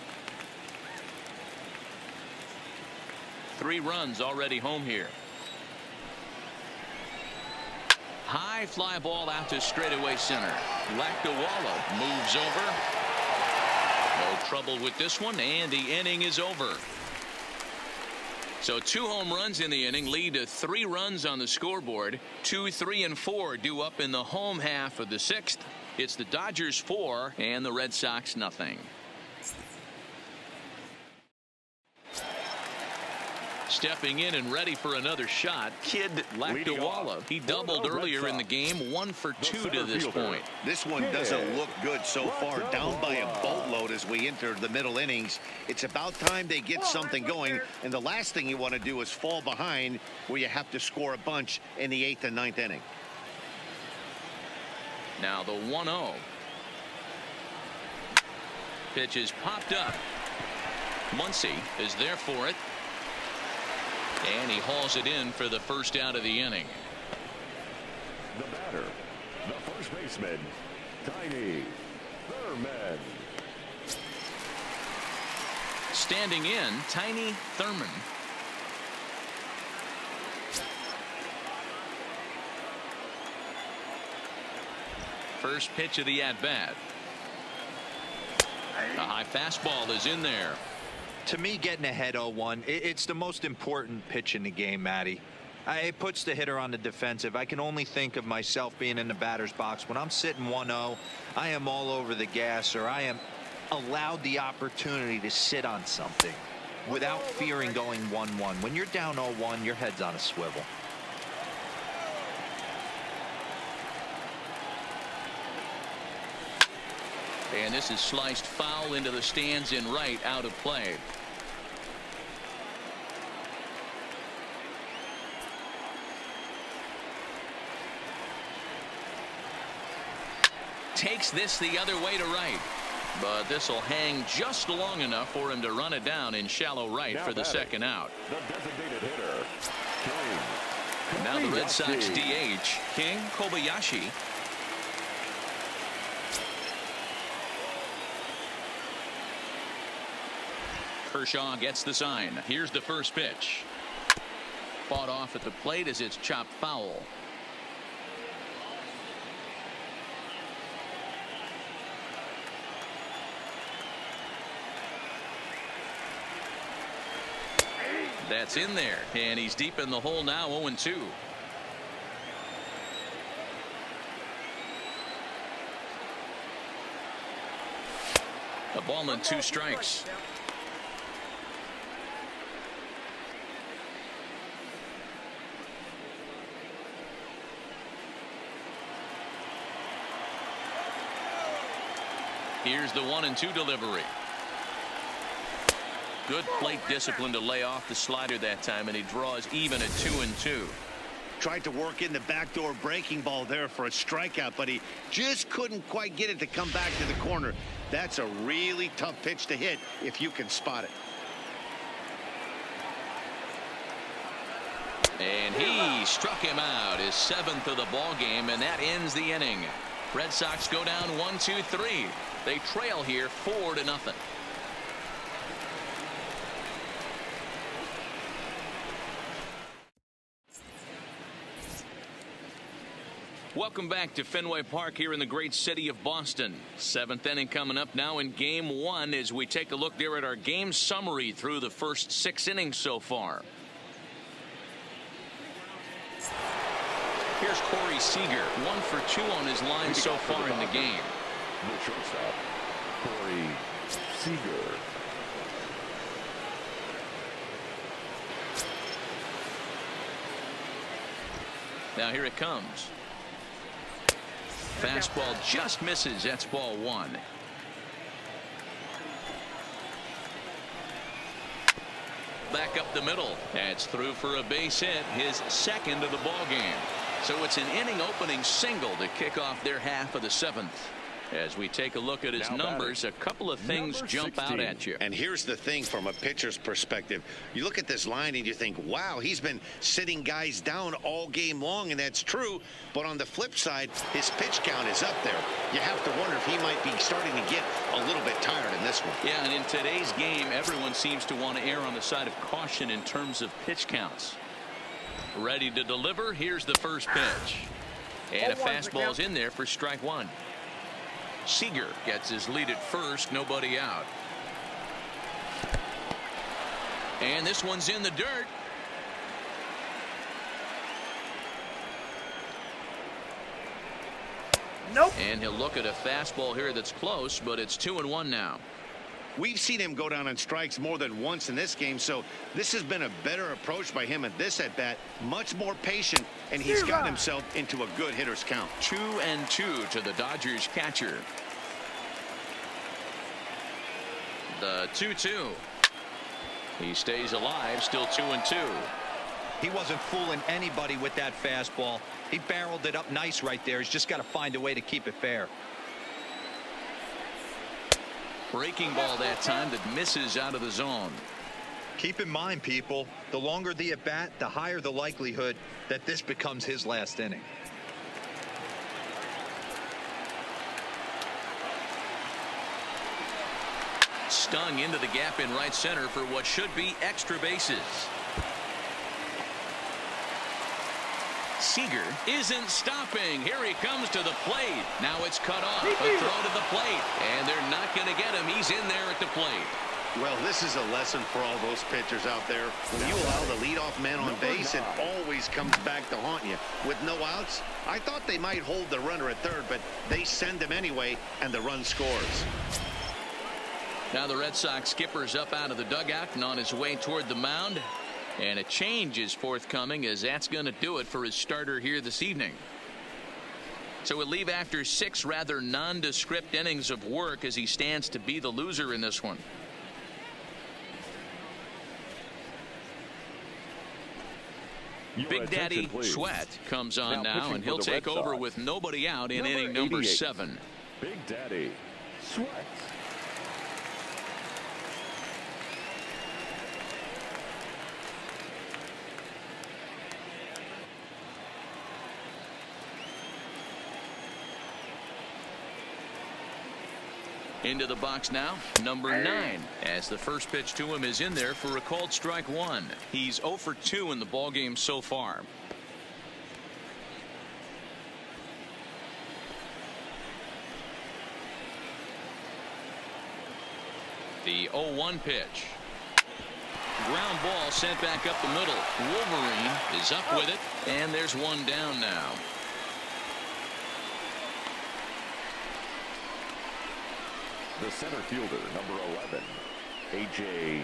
3 runs already home here. High fly ball out to straightaway center. Lakdawala moves over. No trouble with this one, and the inning is over. So 2 home runs in the inning lead to 3 runs on the scoreboard. 2, 3, and 4 due up in the home half of the 6th. It's the Dodgers 4 and the Red Sox nothing. Stepping in and ready for another shot, Kid Lakdawala. He doubled earlier in the game, 1 for 2 to this point. This one doesn't look good so far. Down by a boatload as we enter the middle innings. It's about time they get something going, and the last thing you want to do is fall behind where you have to score a bunch in the 8th and 9th inning. Now the 1-0. Pitch is popped up. Muncy is there for it. And he hauls it in for the first out of the inning. The batter, the first baseman, Tiny Thurman. Standing in, Tiny Thurman. First pitch of the at-bat. A high fastball is in there. To me, getting ahead 0-1, it's the most important pitch in the game, Matty. It puts the hitter on the defensive. I can only think of myself being in the batter's box. When I'm sitting 1-0, I am all over the gas, or I am allowed the opportunity to sit on something without fearing going 1-1. When you're down 0-1, your head's on a swivel. And this is sliced foul into the stands in right, out of play. Takes this the other way to right. But this will hang just long enough for him to run it down in shallow right Now for the second out. The designated hitter, King Now the Red Sox Kobayashi. DH, King Kobayashi. Kershaw gets the sign. Here's the first pitch. Fought off at the plate as it's chopped foul. That's in there, and he's deep in the hole now, 0-2. A ball and 2 strikes. Here's the 1-2 delivery. Good plate discipline to lay off the slider that time, and he draws even at 2-2. Tried to work in the backdoor breaking ball there for a strikeout, but he just couldn't quite get it to come back to the corner. That's a really tough pitch to hit if you can spot it. And he struck him out, his 7th of the ball game, and that ends the inning. Red Sox go down 1-2-3. They trail here 4-0. Welcome back to Fenway Park here in the great city of Boston. 7th inning coming up now in game 1 as we take a look there at our game summary through the first 6 innings so far. Here's Corey Seager, 1 for 2 on his line so far in the game. The shortstop, Corey Seager. Now here it comes. Fastball just misses. That's ball 1. Back up the middle. That's through for a base hit, his 2nd of the ball game. So it's an inning opening single to kick off their half of the 7th. As we take a look at his numbers, a couple of things jump out at you. And here's the thing from a pitcher's perspective. You look at this line and you think, wow, he's been sitting guys down all game long, and that's true. But on the flip side, his pitch count is up there. You have to wonder if he might be starting to get a little bit tired in this one. Yeah, and in today's game, everyone seems to want to err on the side of caution in terms of pitch counts. Ready to deliver. Here's the first pitch. And a fastball's in there for strike one. Seager gets his lead at first, nobody out. And this one's in the dirt. Nope. And he'll look at a fastball here that's close, but it's 2-1 now. We've seen him go down on strikes more than once in this game, so this has been a better approach by him at this at-bat. Much more patient, and he's gotten himself into a good hitter's count. 2-2 to the Dodgers catcher. The 2-2. He stays alive, still 2-2. He wasn't fooling anybody with that fastball. He barreled it up nice right there. He's just got to find a way to keep it fair. Breaking ball that time that misses out of the zone. Keep in mind, people, the longer the at bat, the higher the likelihood that this becomes his last inning. Stung into the gap in right center for what should be extra bases. Seager isn't stopping. Here he comes to the plate. Now it's cut off. A throw to the plate. And they're not going to get him. He's in there at the plate. Well, this is a lesson for all those pitchers out there. When you allow the leadoff man on base, it always comes back to haunt you. With no outs, I thought they might hold the runner at third, but they send him anyway, and the run scores. Now the Red Sox skipper's up out of the dugout and on his way toward the mound. And a change is forthcoming, as that's going to do it for his starter here this evening. So we'll leave after 6 rather nondescript innings of work as he stands to be the loser in this one. Big Daddy Sweat comes on now and he'll take over with nobody out in inning number 7. Big Daddy Sweat. Into the box now, number 9, as the first pitch to him is in there for a called strike one. He's 0 for 2 in the ballgame so far. The 0-1 pitch. Ground ball sent back up the middle. Wolverine is up with it, and there's one down now. The center fielder, number 11, A.J.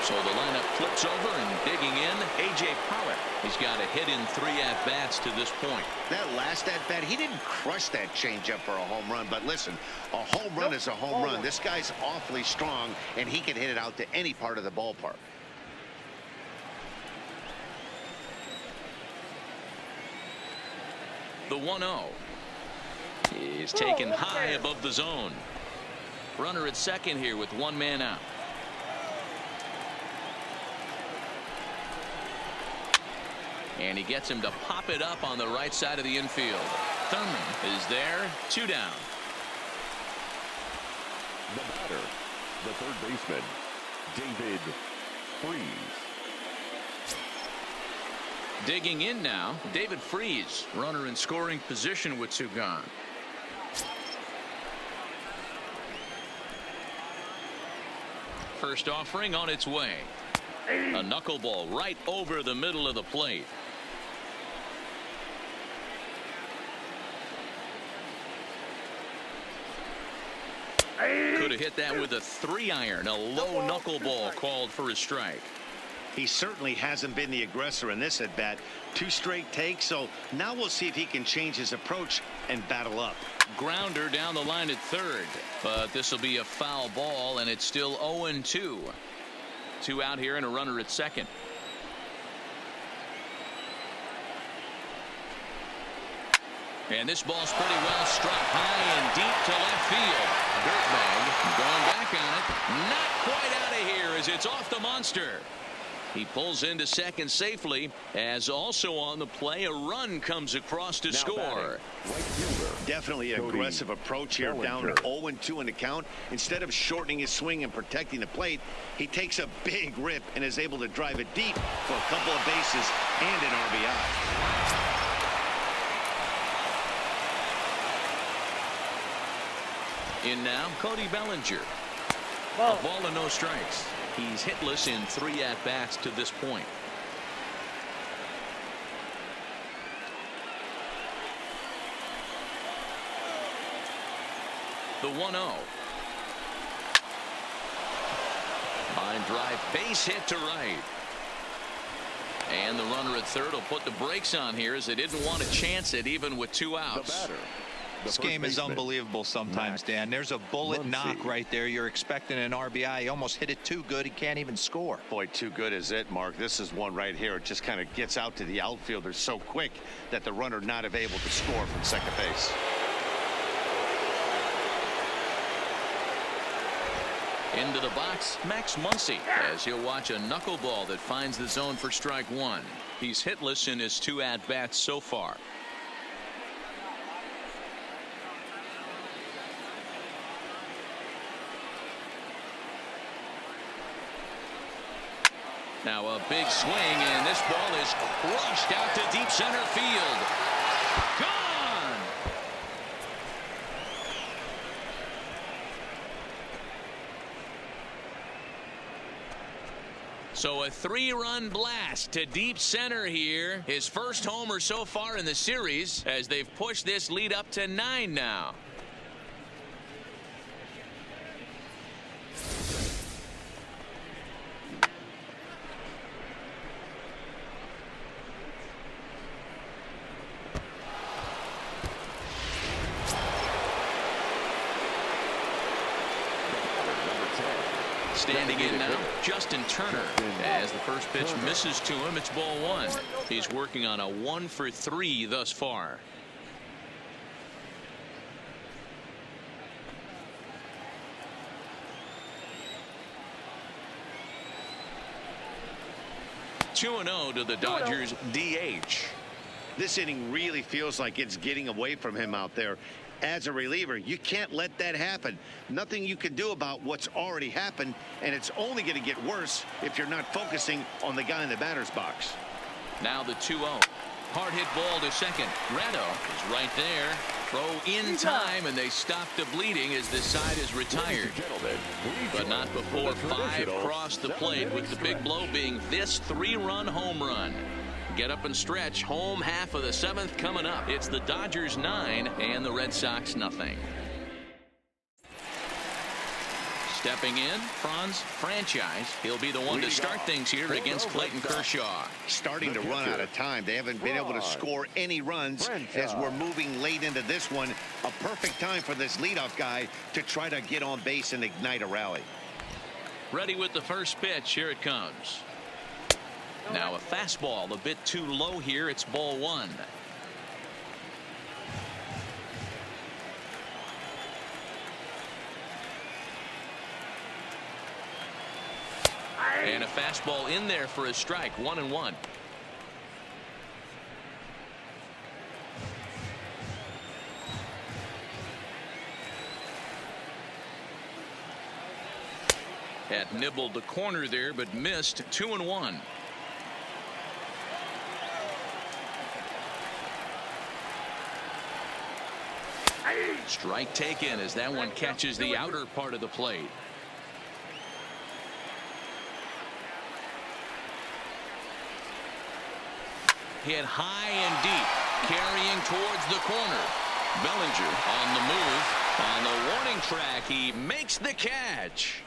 So the lineup flips over and digging in, A.J. Pollock. He's got a hit in 3 at-bats to this point. That last at-bat, he didn't crush that changeup for a home run. But listen, a home run is a home run. This guy's awfully strong, and he can hit it out to any part of the ballpark. The 1-0. Is taken high above the zone. Runner at second here with 1 man out. And he gets him to pop it up on the right side of the infield. Thurman is there, 2 down. The batter, the third baseman, David Freese. Digging in now, David Freese, runner in scoring position with 2 gone. First offering on its way. A knuckleball right over the middle of the plate. Could have hit that with a 3-iron. A low knuckleball called for a strike. He certainly hasn't been the aggressor in this at bat. 2 straight takes, so now we'll see if he can change his approach and battle up. Grounder down the line at third, but this will be a foul ball, and it's still 0-2. 2 out here and a runner at second. And this ball's pretty well struck high and deep to left field. Dirtbag going back on it. Not quite out of here as it's off the monster. He pulls into second safely, as also on the play a run comes across to score. Definitely an aggressive approach here, down 0-2 in the count. Instead of shortening his swing and protecting the plate, he takes a big rip and is able to drive it deep for a couple of bases and an RBI. In now, Cody Bellinger. A ball and no strikes. He's hitless in 3 at-bats to this point. The 1-0. Line drive, base hit to right. And the runner at third will put the brakes on here as they didn't want to chance it even with 2 outs. This game is unbelievable sometimes, Dan. There's a bullet knock right there. You're expecting an RBI. He almost hit it too good. He can't even score. Boy, too good is it, Mark. This is one right here. It just kind of gets out to the outfielder so quick that the runner not able to score from second base. Into the box, Max Muncy, as he'll watch a knuckleball that finds the zone for strike 1. He's hitless in his 2 at-bats so far. Now a big swing, and this ball is crushed out to deep center field. Gone! So a 3-run blast to deep center here. His first homer so far in the series as they've pushed this lead up to 9 now. Standing in now, Justin Turner. As the first pitch misses to him, it's ball 1. He's working on a 1 for 3 thus far. Two and 0 to the Dodgers DH. This inning really feels like it's getting away from him out there. As a reliever, you can't let that happen. Nothing you can do about what's already happened, and it's only going to get worse if you're not focusing on the guy in the batter's box. Now the 2-0. Hard hit ball to second. Reto is right there. Throw in time, and they stop the bleeding as this side is retired. But not before 5 cross the plate, with the big blow being this 3-run home run. Get up and stretch. Home half of the 7th coming up. It's the Dodgers 9 and the Red Sox nothing. Stepping in, Franz Franchise. He'll be the one to start things here against Clayton Kershaw. Starting to run out of time. They haven't been able to score any runs as we're moving late into this one. A perfect time for this leadoff guy to try to get on base and ignite a rally. Ready with the first pitch. Here it comes. Now a fastball a bit too low here. It's ball 1. And a fastball in there for a strike. 1-1. Had nibbled the corner there, but missed. 2-1. Strike taken as that one catches the outer part of the plate. Hit high and deep, carrying towards the corner. Bellinger on the move. On the warning track, he makes the catch.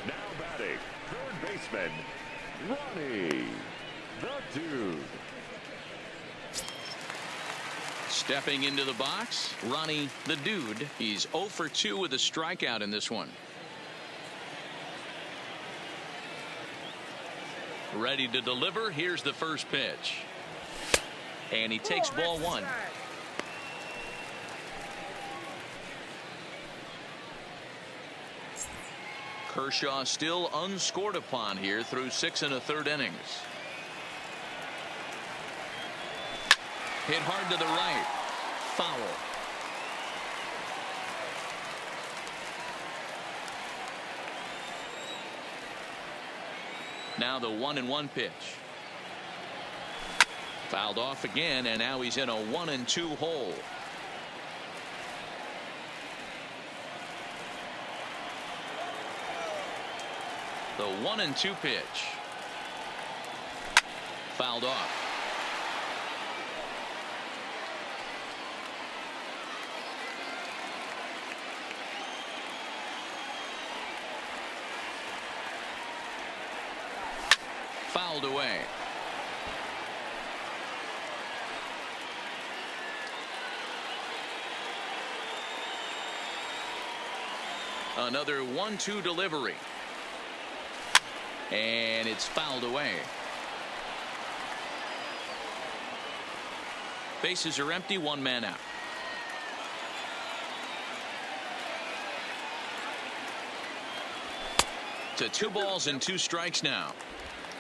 Now batting, third baseman, Ronnie, the Dude. Stepping into the box, Ronnie the Dude. He's 0 for 2 with a strikeout in this one. Ready to deliver. Here's the first pitch. And he takes ball 1. Kershaw still unscored upon here through 6 1/3 innings. Hit hard to the right. Foul. Now the 1-1 pitch. Fouled off again, and now he's in a 1-2 hole. The 1-2 pitch. Fouled off. Fouled away. Another 1-2 delivery. And it's fouled away. Bases are empty, one man out. To 2 balls and 2 strikes now.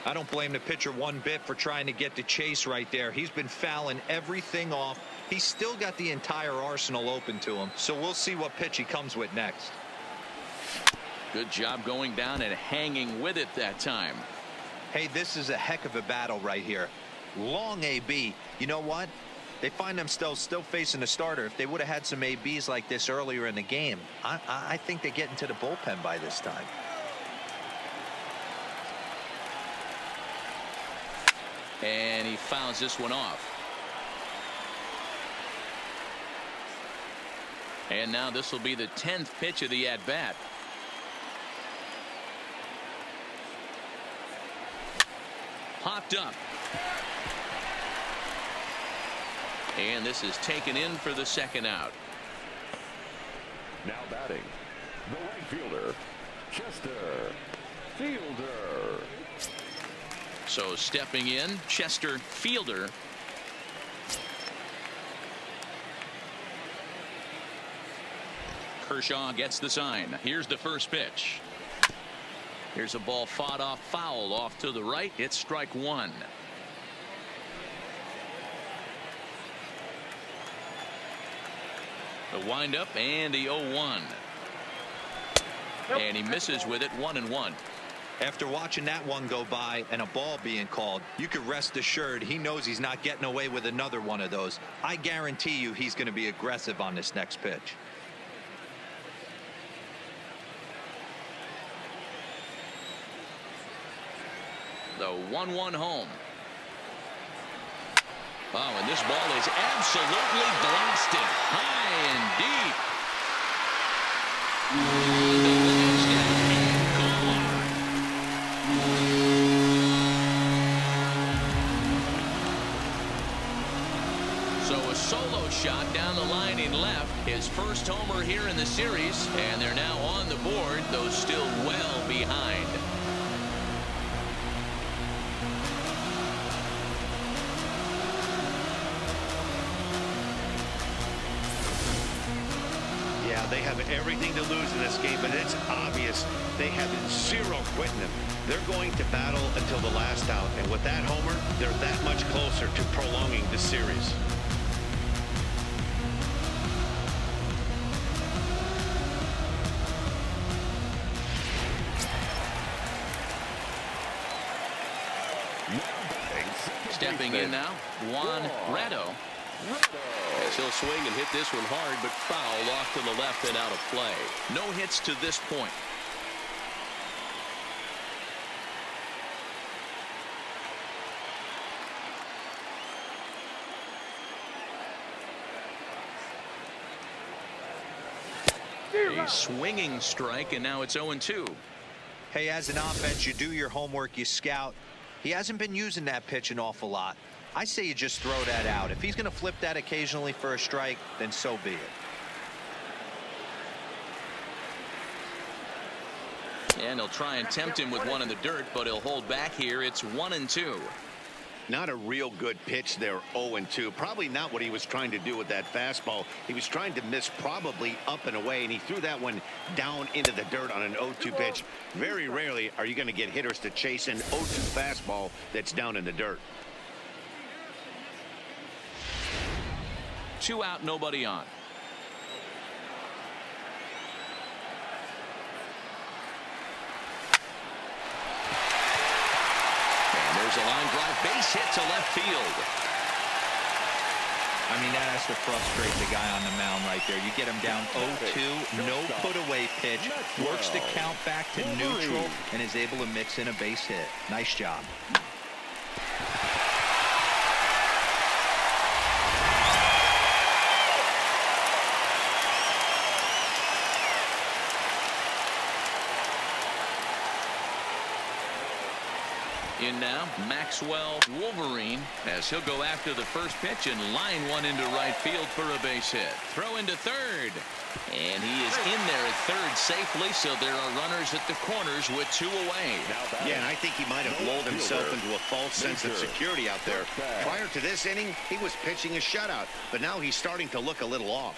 I don't blame the pitcher one bit for trying to get the chase right there. He's been fouling everything off. He's still got the entire arsenal open to him. So we'll see what pitch he comes with next. Good job going down and hanging with it that time. Hey, this is a heck of a battle right here. Long AB. You know what? They find themselves still facing a starter. If they would have had some ABs like this earlier in the game, I think they get into the bullpen by this time. And he fouls this one off. And now this will be the 10th pitch of the at-bat. Popped up. And this is taken in for the second out. Now batting, the right fielder, Chester Fielder. So stepping in, Chester Fielder. Kershaw gets the sign. Here's the first pitch. Here's a ball fought off foul off to the right. It's strike 1. The windup and the 0-1. And he misses with it, 1-1. After watching that one go by and a ball being called, you can rest assured he knows he's not getting away with another one of those. I guarantee you he's going to be aggressive on this next pitch. The 1-1 home. Oh, and this ball is absolutely blasted high and deep. The last and gone. So a solo shot down the line in left. His first homer here in the series, and they're now on the board, though still well behind. Yeah, they have everything to lose in this game, but it's obvious they have zero quitting them. They're going to battle until the last out, and with that homer, they're that much closer to prolonging the series. Stepping in now, Juan Ratto. As he'll swing and hit this one hard, but foul off to the left and out of play. No hits to this point. A swinging strike, and now it's 0-2. Hey, as an offense, you do your homework, you scout. He hasn't been using that pitch an awful lot. I say you just throw that out. If he's going to flip that occasionally for a strike, then so be it. And he'll try and tempt him with one in the dirt, but he'll hold back here. It's 1-2. Not a real good pitch there, 0-2. Probably not what he was trying to do with that fastball. He was trying to miss probably up and away, and he threw that one down into the dirt on an 0-2 pitch. Very rarely are you going to get hitters to chase an 0-2 fastball that's down in the dirt. 2 out, nobody on. And there's a line drive, base hit to left field. I mean, that has to frustrate the guy on the mound right there. You get him down 0-2, no put-away pitch, works the count back to neutral, and is able to mix in a base hit. Nice job. In now, Maxwell Wolverine, as he'll go after the first pitch and line one into right field for a base hit. Throw into third. And he is in there at third safely, so there are runners at the corners with 2 away. Yeah, and I think he might have lulled himself into a false sense of security out there. Prior to this inning, he was pitching a shutout, but now he's starting to look a little off.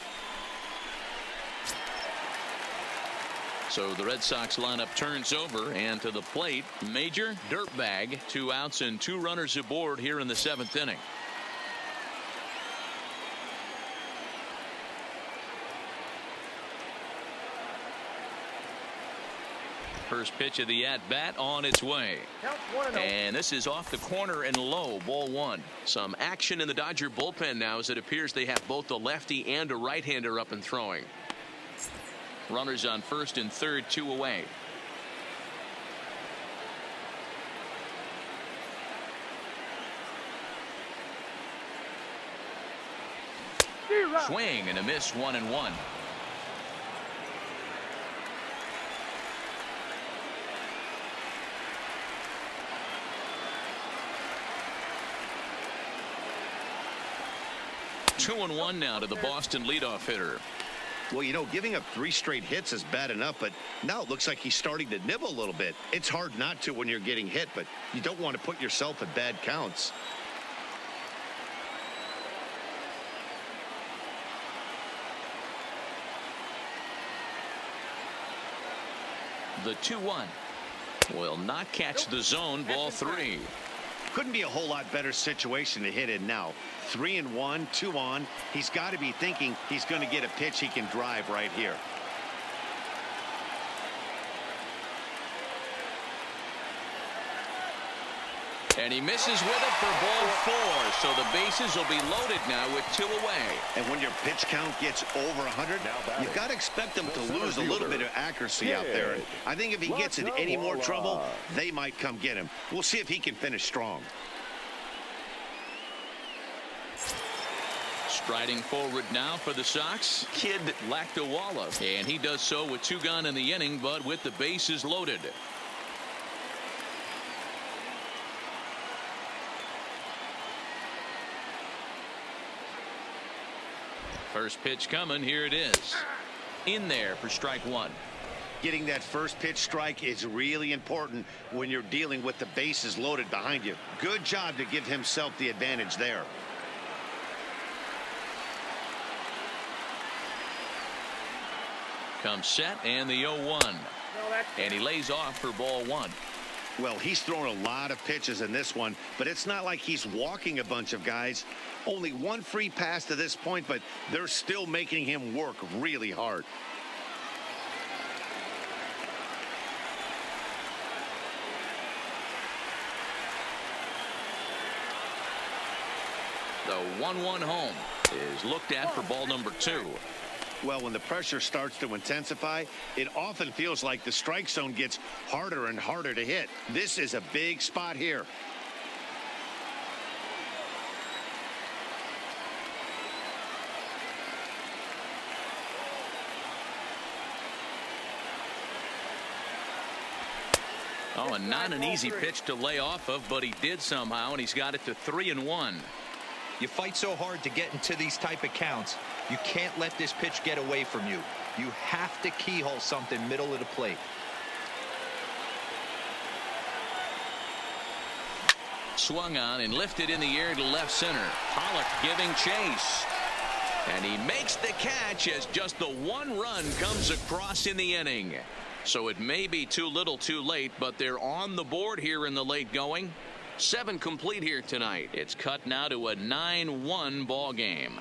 So the Red Sox lineup turns over, and to the plate, Major Dirtbag. 2 outs and 2 runners aboard here in the 7th inning. First pitch of the at-bat on its way. And this is off the corner and low, ball 1. Some action in the Dodger bullpen now, as it appears they have both a lefty and a right-hander up and throwing. Runners on first and third, 2 away. Swing and a miss, 1-1. Two and 1 now to the Boston leadoff hitter. Well, you know, giving up 3 straight hits is bad enough, but now it looks like he's starting to nibble a little bit. It's hard not to when you're getting hit, but you don't want to put yourself at bad counts. The 2-1 will not catch the zone, ball 3. Couldn't be a whole lot better situation to hit in now. 3-1, 2 on. He's got to be thinking he's going to get a pitch he can drive right here. And he misses with it for ball 4. So the bases will be loaded now with 2 away. And when your pitch count gets over 100, you've got to expect them to lose a little bit of accuracy out there. And I think if he gets in any more trouble, they might come get him. We'll see if he can finish strong. Striding forward now for the Sox, Kid Lactawala. And he does so with 2 gone in the inning, but with the bases loaded. First pitch coming. Here it is. In there for strike 1. Getting that first pitch strike is really important when you're dealing with the bases loaded behind you. Good job to give himself the advantage there. Comes set and the 0-1. And he lays off for ball 1. Well, he's thrown a lot of pitches in this one, but it's not like he's walking a bunch of guys. Only 1 free pass to this point, but they're still making him work really hard. The 1-1 home is looked at for ball number 2. Well, when the pressure starts to intensify, it often feels like the strike zone gets harder and harder to hit. This is a big spot here. Oh, and not an easy pitch to lay off of, but he did somehow, and he's got it to 3-1. You fight so hard to get into these type of counts. You can't let this pitch get away from you. You have to keyhole something middle of the plate. Swung on and lifted in the air to left center. Pollock giving chase. And he makes the catch as just the 1 run comes across in the inning. So it may be too little too late, but they're on the board here in the late going. 7 complete here tonight. It's cut now to a 9-1 ball game.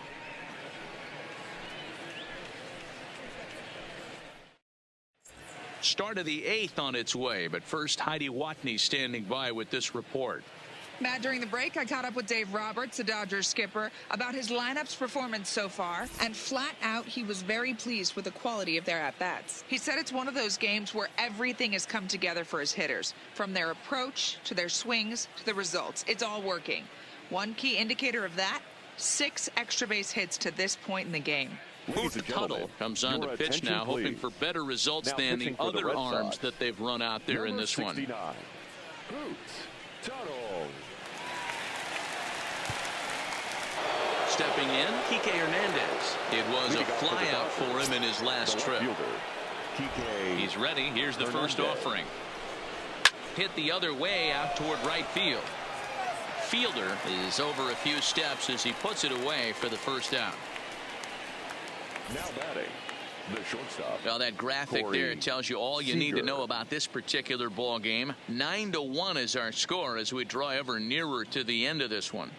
Start of the 8th on its way, but first Heidi Watney standing by with this report. Matt, during the break, I caught up with Dave Roberts, the Dodgers skipper, about his lineup's performance so far, and flat out, he was very pleased with the quality of their at-bats. He said it's one of those games where everything has come together for his hitters, from their approach to their swings to the results. It's all working. One key indicator of that, 6 extra base hits to this point in the game. Booth Tuttle comes on to pitch now, hoping for better results than the other arms that they've run out there in this one. Booth Tuttle. Stepping in, Kike Hernandez. It was a flyout for him in his last trip. He's ready. Here's the first offering. Hit the other way out toward right field. Fielder is over a few steps as he puts it away for the first out. Now batting, the shortstop. Well, that graphic there tells you all you need to know about this particular ball game. 9-1 is our score as we draw ever nearer to the end of this one.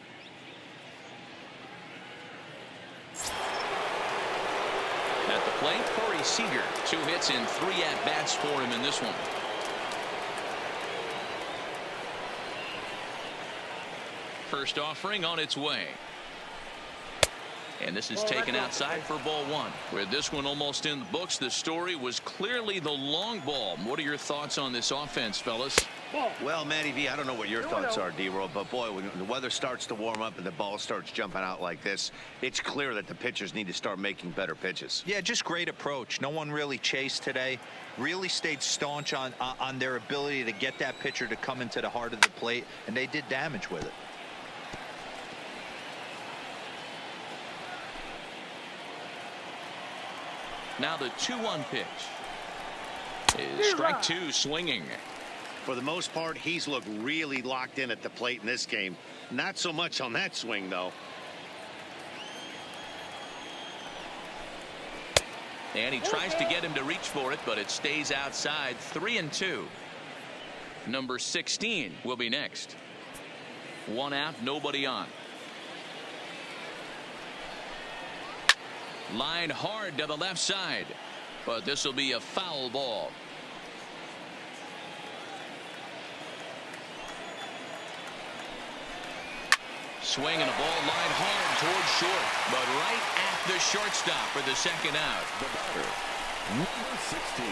At the plate, Corey Seager. 2 hits and 3 at-bats for him in this one. First offering on its way. And this is taken outside for ball 1. With this one almost in the books, the story was clearly the long ball. What are your thoughts on this offense, fellas? Well, Matty V, I don't know what your thoughts are, D-Roll, but boy, when the weather starts to warm up and the ball starts jumping out like this, it's clear that the pitchers need to start making better pitches. Yeah, just great approach. No one really chased today. Really stayed staunch on their ability to get that pitcher to come into the heart of the plate, and they did damage with it. Now the 2-1 pitch is strike 2, swinging. For the most part, he's looked really locked in at the plate in this game. Not so much on that swing, though. And he tries to get him to reach for it, but it stays outside. 3-2. Number 16 will be next. 1 out, nobody on. Line hard to the left side, but this will be a foul ball. Swing and a ball line hard towards short, but right at the shortstop for the second out. The batter, number 16.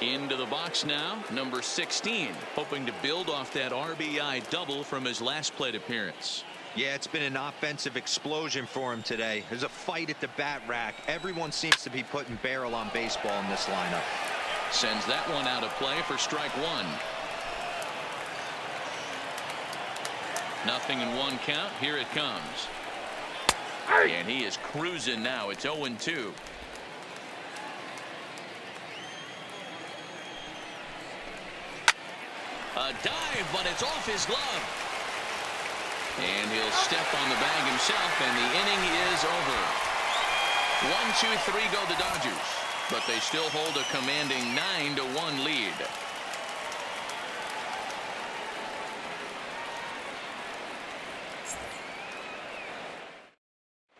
Into the box now, number 16, hoping to build off that RBI double from his last plate appearance. Yeah, it's been an offensive explosion for him today. There's a fight at the bat rack. Everyone seems to be putting barrel on baseball in this lineup. Sends that one out of play for strike 1. Nothing in 1 count. Here it comes. And he is cruising now. It's 0-2. A dive, but it's off his glove. And he'll step on the bag himself, and the inning is over. 1, 2, 3 go the Dodgers, but they still hold a commanding 9-1 lead.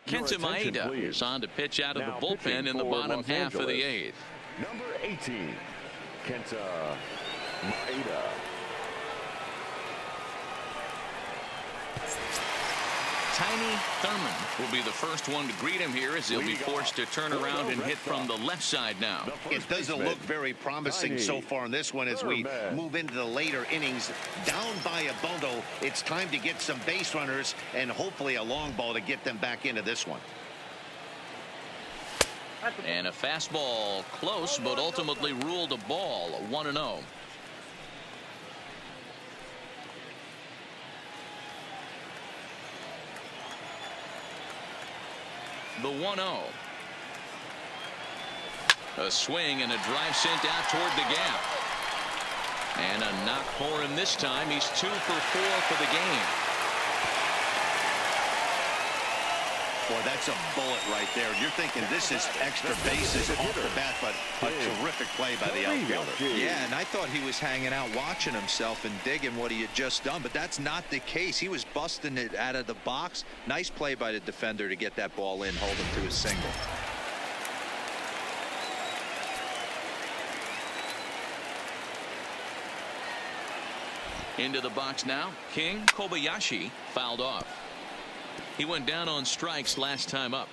Kenta Maeda is on to pitch out of Now the bullpen in the bottom Los half of the Angeles, 8th. Number 18, Kenta Maeda. Tiny Thurman will be the first one to greet him here as he'll be forced to turn around and hit from the left side now. It doesn't look very promising so far in this one as we move into the later innings. Down by a bundle, it's time to get some base runners and hopefully a long ball to get them back into this one. And a fastball close, but ultimately ruled a ball. 1-0. The 1-0. A swing and a drive sent out toward the gap. And a knock for him this time. He's 2 for 4 for the game. Boy, that's a bullet right there. You're thinking this is extra bases off the bat, but a terrific play by the outfielder. Yeah, and I thought he was hanging out watching himself and digging what he had just done, but that's not the case. He was busting it out of the box. Nice play by the defender to get that ball in, hold him to a single. Into the box now. King Kobayashi fouled off. He went down on strikes last time up.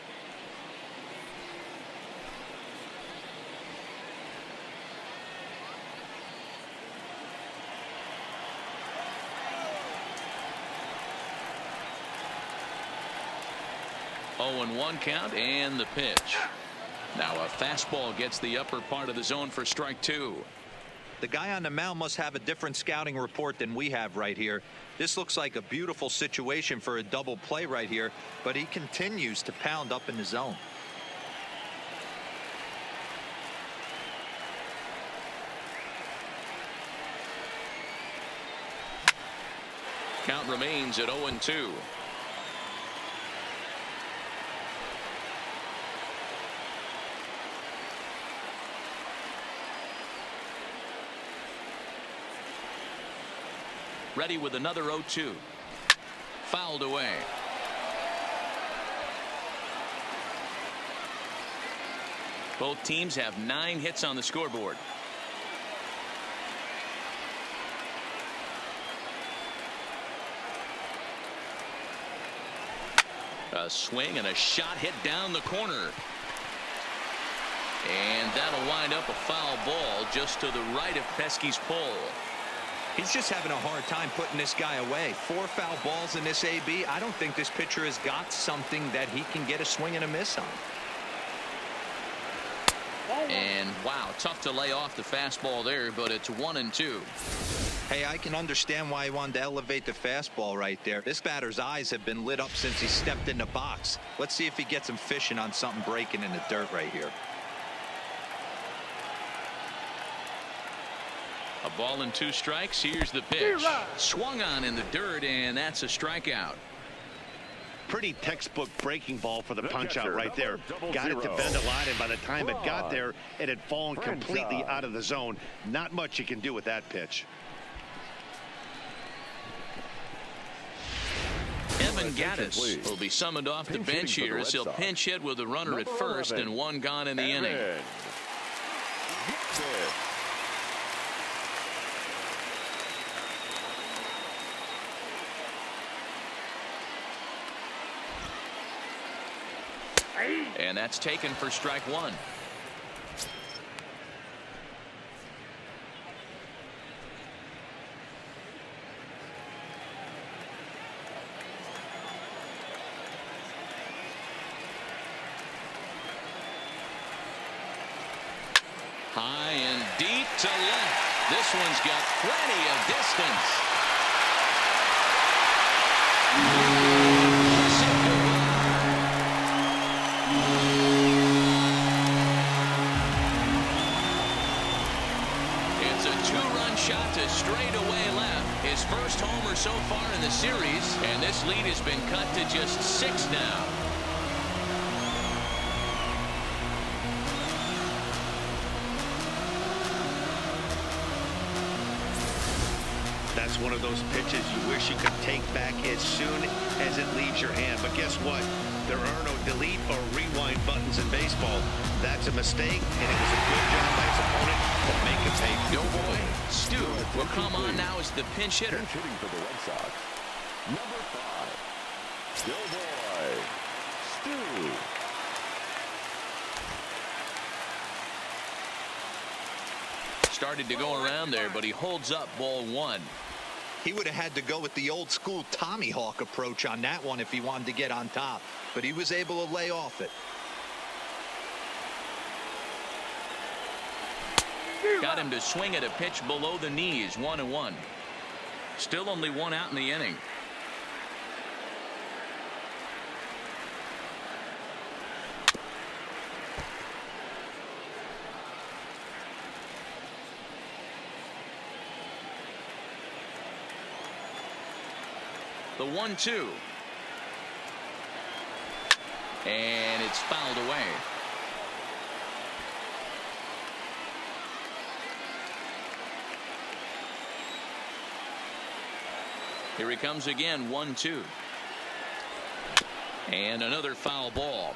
Oh, and 1 count and the pitch. Now a fastball gets the upper part of the zone for strike 2. The guy on the mound must have a different scouting report than we have right here. This looks like a beautiful situation for a double play right here, but he continues to pound up in the zone. Count remains at 0-2. Ready with another 0-2. Fouled away. Both teams have 9 hits on the scoreboard. A swing and a shot hit down the corner. And that'll wind up a foul ball just to the right of Pesky's pole. He's just having a hard time putting this guy away. 4 foul balls in this AB. I don't think this pitcher has got something that he can get a swing and a miss on. And wow, tough to lay off the fastball there, but it's 1-2. Hey, I can understand why he wanted to elevate the fastball right there. This batter's eyes have been lit up since he stepped in the box. Let's see if he gets him fishing on something breaking in the dirt right here. A ball and 2 strikes. Here's the pitch. Swung on in the dirt, and that's a strikeout. Pretty textbook breaking ball for the punch out right there. Got it to bend a lot, and by the time it got there, it had fallen completely out of the zone. Not much you can do with that pitch. Evan Gaddis will be summoned off the bench here as he'll pinch hit with a runner at first and 1 gone in the inning. And that's taken for strike 1. High and deep to left. This one's got plenty of distance. It's a 2-run shot to straightaway left. His first homer so far in the series, and this lead has been cut to just 6 now. That's one of those pitches you wish you could take back as soon as it leaves your hand. But guess what? There are no delete or rewind buttons in baseball. That's a mistake, and it was a good job by his opponent to make it pay. No boy. Stu will come on now as the pinch hitter. Pinch hitting for the Red Sox, number 5, Doughboy Stu. Started to go around there, but he holds up ball 1. He would have had to go with the old school Tommy Hawk approach on that one if he wanted to get on top, but he was able to lay off it. Got him to swing at a pitch below the knees. 1-1. Still only 1 out in the inning. The 1-2. And it's fouled away. Here he comes again. 1-2. And another foul ball.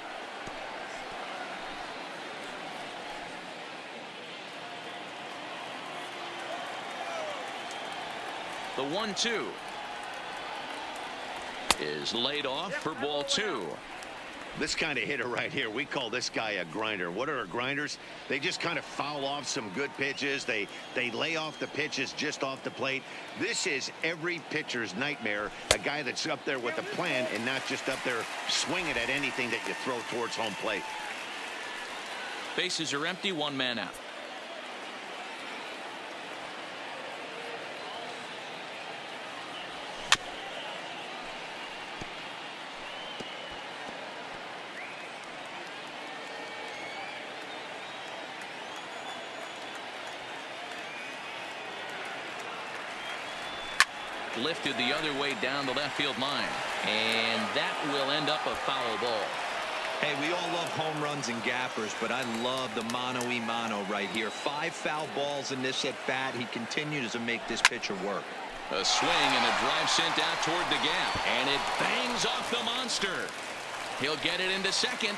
The 1-2 is laid off for ball 2. This kind of hitter right here, we call this guy a grinder. What are grinders? They just kind of foul off some good pitches. They lay off the pitches just off the plate. This is every pitcher's nightmare, a guy that's up there with a plan and not just up there swinging at anything that you throw towards home plate. Bases are empty, 1 man out. Lifted the other way down the left field line, and that will end up a foul ball. Hey, we all love home runs and gappers, but I love the mano-y-mano right here. 5 foul balls in this at bat. He continues to make this pitcher work. A swing and a drive sent out toward the gap, and it bangs off the monster. He'll get it into second.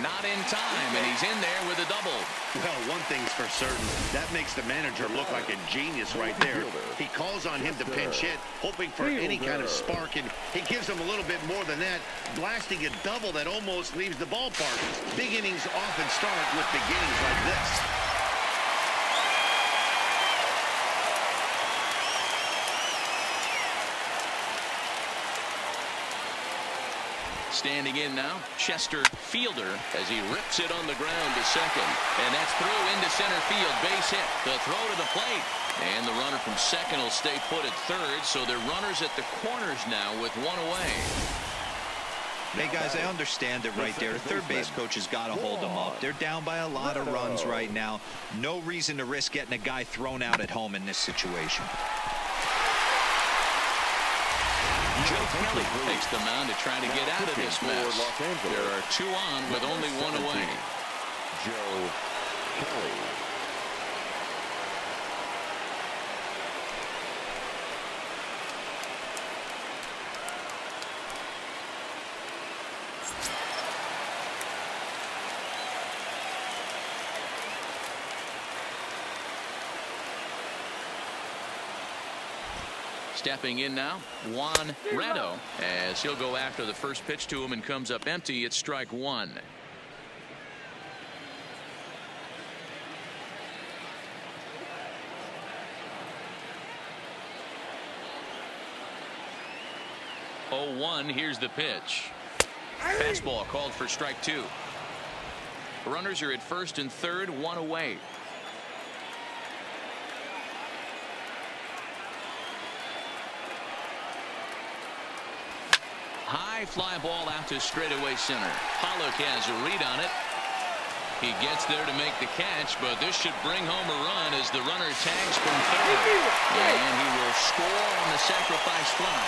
Not in time, and he's in there with a double. Well, one thing's for certain, that makes the manager look like a genius right there. He calls on him to pinch hit, hoping for any kind of spark, and he gives him a little bit more than that, blasting a double that almost leaves the ballpark. Big innings often start with beginnings like this. Standing in now, Chester Fielder, as he rips it on the ground to second. And that's through into center field, base hit. The throw to the plate. And the runner from second will stay put at third, so they're runners at the corners now with 1 away. Hey, guys, I understand it right there. The third base coach has got to hold them up. They're down by a lot of runs right now. No reason to risk getting a guy thrown out at home in this situation. Joe Kelly takes the mound to try to get out of this mess. There are 2 on with only 1 away. Joe Kelly. Stepping in now, Juan Retto, as he'll go after the first pitch to him and comes up empty. It's strike 1. Oh, 1, here's the pitch. Fastball called for strike 2. Runners are at first and third, 1 away. High fly ball out to straightaway center. Pollock has a read on it. He gets there to make the catch, but this should bring home a run as the runner tags from third. And he will score on the sacrifice fly.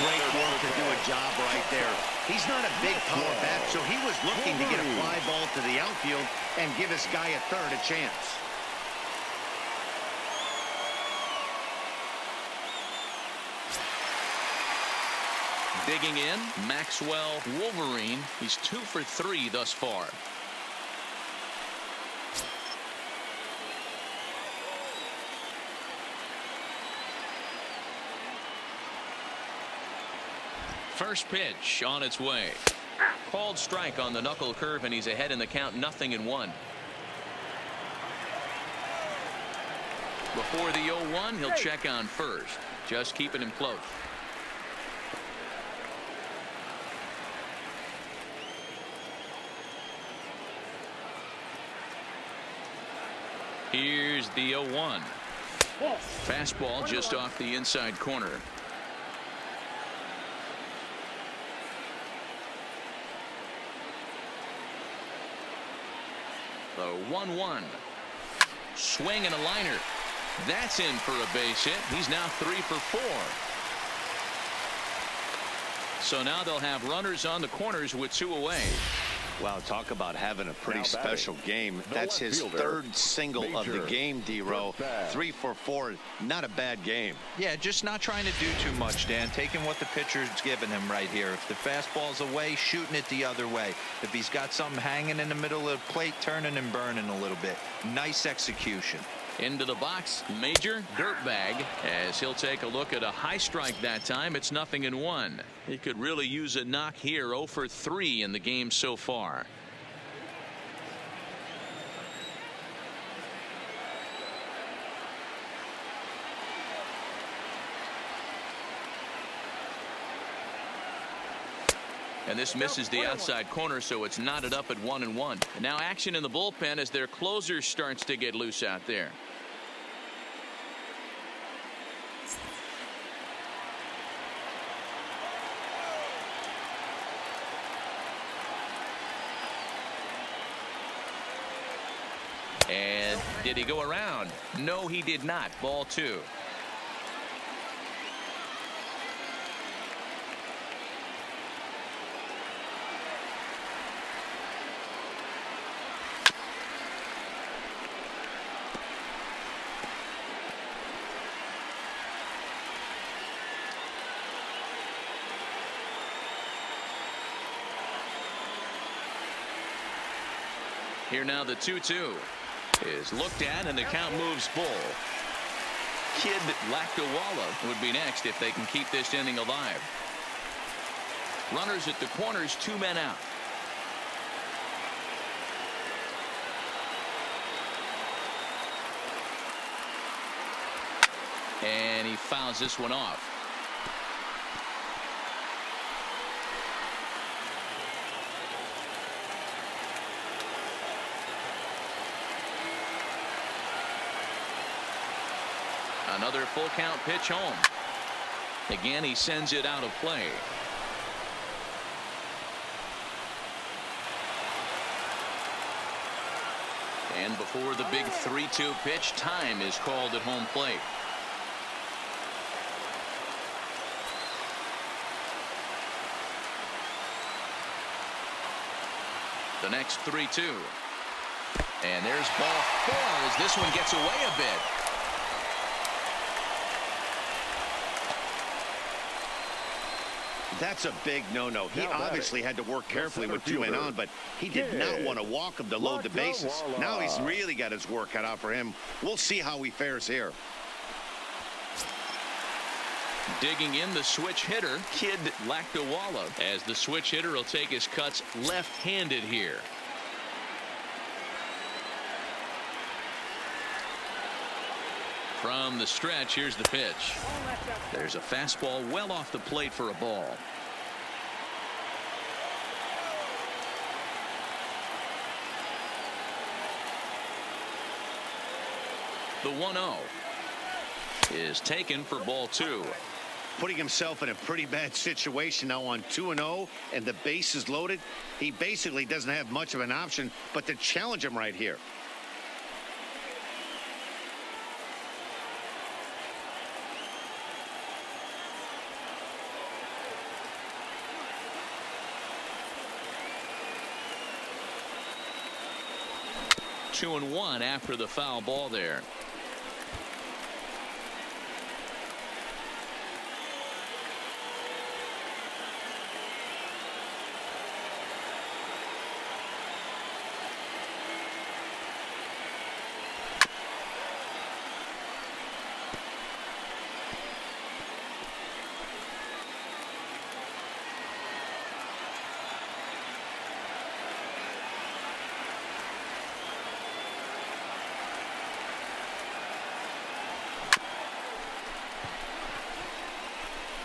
Great work to do a job right there. He's not a big power bat, so he was looking to get a fly ball to the outfield and give his guy at third a chance. Digging in, Maxwell Wolverine. He's 2 for 3 thus far. First pitch on its way. Called strike on the knuckle curve, and he's ahead in the count, 0-1. Before the 0-1, he'll check on first, just keeping him close. Here's the 0-1. Fastball just off the inside corner. The 1-1. Swing and a liner. That's in for a base hit. He's now 3 for 4. So now they'll have runners on the corners with 2 away. Wow, talk about having a pretty special game. That's his third single of the game, D-Row. 3 for 4, not a bad game. Yeah, just not trying to do too much, Dan. Taking what the pitcher's giving him right here. If the fastball's away, shooting it the other way. If he's got something hanging in the middle of the plate, turning and burning a little bit. Nice execution. Into the box, Major Dirtbag, as he'll take a look at a high strike that time. It's 0-1. He could really use a knock here. 0 for 3 in the game so far. And this misses the outside corner, so it's knotted up at 1-1. And now action in the bullpen as their closer starts to get loose out there. And did he go around? No, he did not. Ball 2. Here now the 2-2 is looked at, and the count moves full. Kid Lakdawala would be next if they can keep this inning alive. Runners at the corners, 2 men out. And he fouls this one off. Another full count pitch home. Again, he sends it out of play. And before the big 3-2 pitch, time is called at home plate. The next 3-2. And there's ball 4 as this one gets away a bit. That's a big no-no. He obviously had to work carefully with 2 men on, but he did not want to walk him to load the bases. Now he's really got his work cut out for him. We'll see how he fares here. Digging in the switch hitter, Kid Lakdawala, as the switch hitter will take his cuts left-handed here. From the stretch, here's the pitch. There's a fastball well off the plate for a ball. The 1-0 is taken for ball 2. Putting himself in a pretty bad situation now on 2-0 and the base is loaded. He basically doesn't have much of an option but to challenge him right here. Two and 1 after the foul ball there.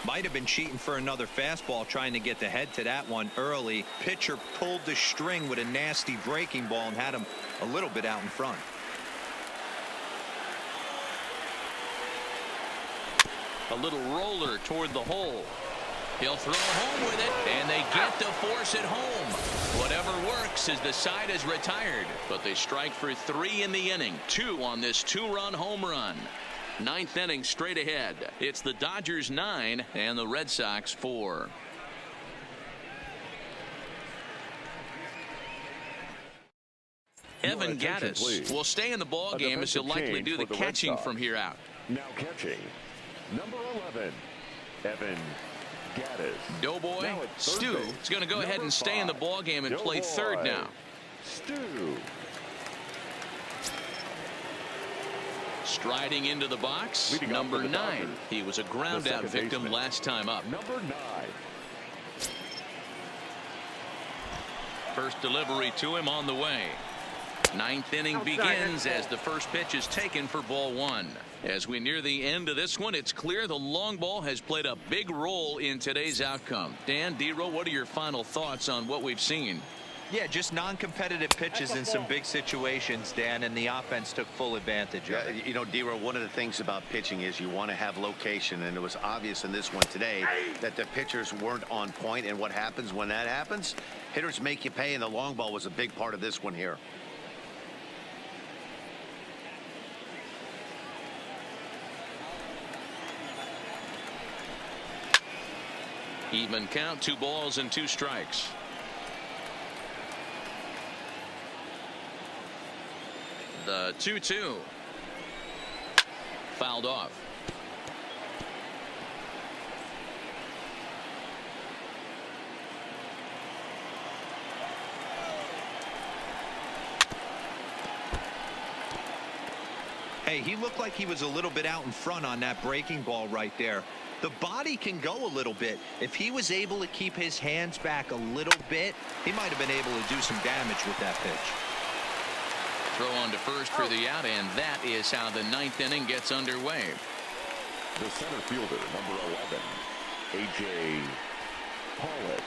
Might have been cheating for another fastball, trying to get the head to that one early. Pitcher pulled the string with a nasty breaking ball and had him a little bit out in front. A little roller toward the hole. He'll throw home with it, and they get to force it home. Whatever works as the side is retired, but they strike for 3 in the inning. 2 on this 2-run home run. 9th inning straight ahead. It's the Dodgers 9 and the Red Sox 4. Evan Gaddis will stay in the ball game as he'll likely do the catching from here out. Now catching, number 11, Evan Gaddis. Doughboy Stu is going to go ahead and stay in the ball game and play third now. Stu. Striding into the box, number 9. He was a ground out victim last time up. Number 9. First delivery to him on the way. Ninth inning begins as the first pitch is taken for ball 1. As we near the end of this one, it's clear the long ball has played a big role in today's outcome. Dan, D-Row, what are your final thoughts on what we've seen? Yeah, just non-competitive pitches in some big situations, Dan, and the offense took full advantage of it. You know, D-Row, one of the things about pitching is you want to have location, and it was obvious in this one today that the pitchers weren't on point, and what happens when that happens? Hitters make you pay, and the long ball was a big part of this one here. Even count, 2 balls and 2 strikes. The 2-2. Fouled off. Hey, he looked like he was a little bit out in front on that breaking ball right there. The body can go a little bit. If he was able to keep his hands back a little bit, he might have been able to do some damage with that pitch. Throw on to first for the out, and that is how the 9th inning gets underway. The center fielder, number 11, A.J. Pollock.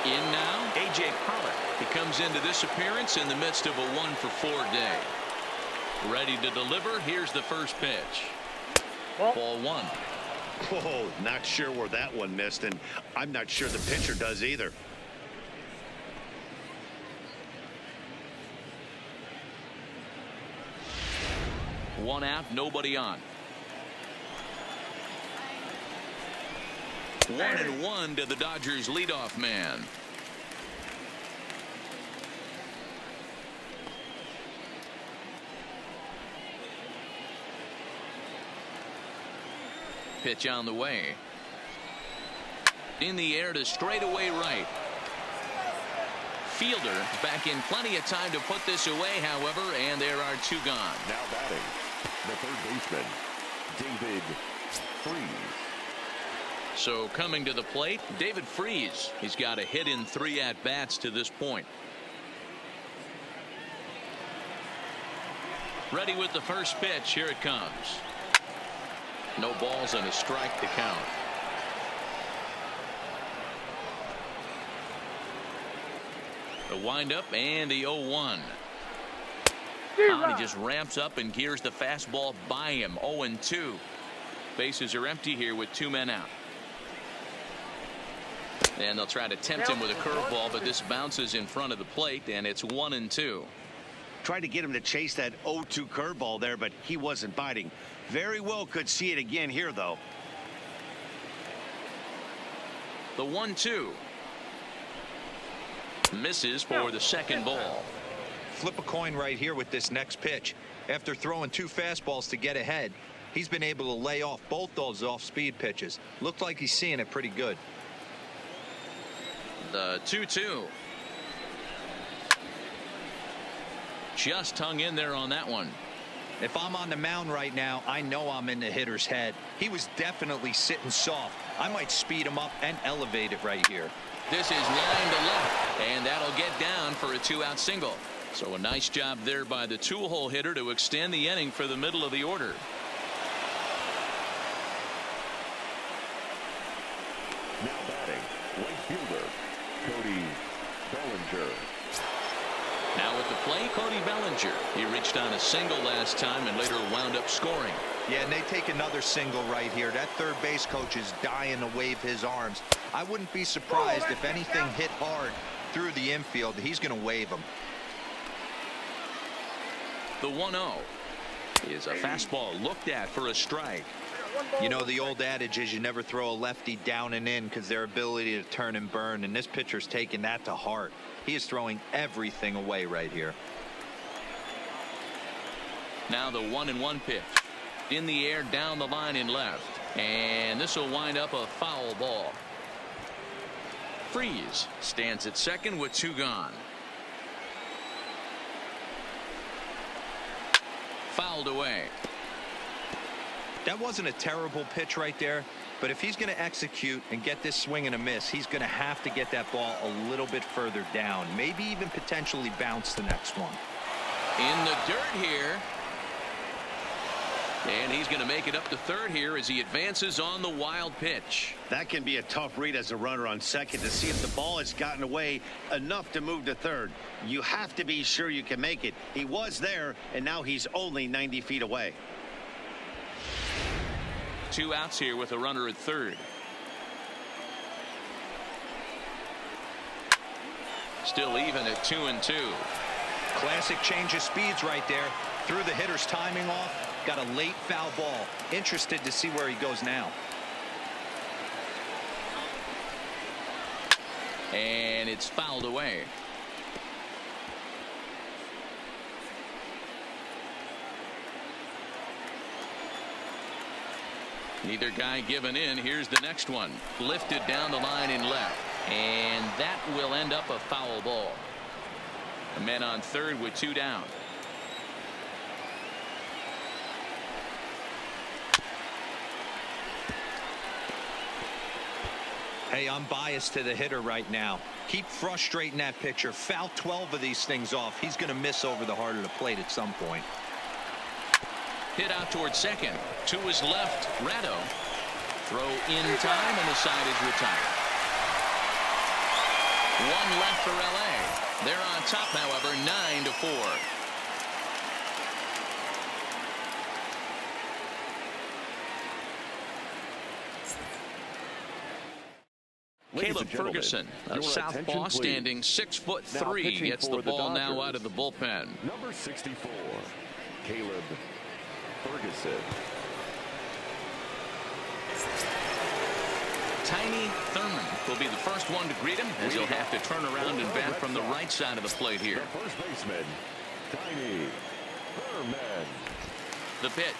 In now, A.J. Pollock. He comes into this appearance in the midst of a 1-for-4 day. Ready to deliver. Here's the first pitch. Ball 1. Whoa, not sure where that one missed, and I'm not sure the pitcher does either. One out, nobody on. 1-1 to the Dodgers leadoff man. Pitch on the way. In the air to straightaway right. Fielder back in plenty of time to put this away, however, and there are 2 gone. Now batting, the third baseman, David Freese. So coming to the plate, David Freese. He's got a hit in 3 at-bats to this point. Ready with the first pitch. Here it comes. No balls and a strike to count. The windup and the 0-1. He just ramps up and gears the fastball by him. 0-2. Bases are empty here with 2 men out. And they'll try to tempt him with a curveball, but this bounces in front of the plate, and it's 1-2. Tried to get him to chase that 0-2 curveball there, but he wasn't biting. Very well could see it again here, though. The 1-2. Misses for the second ball. Flip a coin right here with this next pitch. After throwing 2 fastballs to get ahead, he's been able to lay off both those off-speed pitches. Looked like he's seeing it pretty good. The 2-2. Just hung in there on that one. If I'm on the mound right now, I know I'm in the hitter's head. He was definitely sitting soft. I might speed him up and elevate it right here. This is line to left, and that'll get down for a 2-out single. So a nice job there by the 2-hole hitter to extend the inning for the middle of the order. Now batting, right fielder, Cody Bellinger. Now at the plate, Cody Bellinger. He reached on a single last time and later wound up scoring. Yeah, and they take another single right here. That third base coach is dying to wave his arms. I wouldn't be surprised if anything hit hard through the infield. He's going to wave them. The 1-0 is a fastball looked at for a strike. You know, the old adage is you never throw a lefty down and in because their ability to turn and burn, and this pitcher's taking that to heart. He is throwing everything away right here. Now the 1-1 pitch. In the air, down the line in left. And this will wind up a foul ball. Freeze stands at second with 2 gone. Fouled away. That wasn't a terrible pitch right there, but if he's going to execute and get this swing and a miss, he's going to have to get that ball a little bit further down, maybe even potentially bounce the next one. In the dirt here. And he's going to make it up to third here as he advances on the wild pitch. That can be a tough read as a runner on second to see if the ball has gotten away enough to move to third. You have to be sure you can make it. He was there, and now he's only 90 feet away. 2 outs here with a runner at third. Still even at 2-2. Classic change of speeds right there. Threw the hitter's timing off. Got a late foul ball. Interested to see where he goes now. And it's fouled away. Neither guy giving in. Here's the next one. Lifted down the line in left. And that will end up a foul ball. A man on third with 2 down. Hey, I'm biased to the hitter right now. Keep frustrating that pitcher. Foul 12 of these things off. He's going to miss over the heart of the plate at some point. Hit out towards second. To his left, Ratto. Throw in time, and the side is retired. 1 left for LA. They're on top, however, 9-4. Caleb Ferguson, a southpaw standing 6'3", gets the ball now out of the bullpen. Number 64, Caleb Ferguson. Tiny Thurman will be the first one to greet him as he'll have to turn around and bat from the right side of the plate here. The first baseman, Tiny Thurman. The pitch.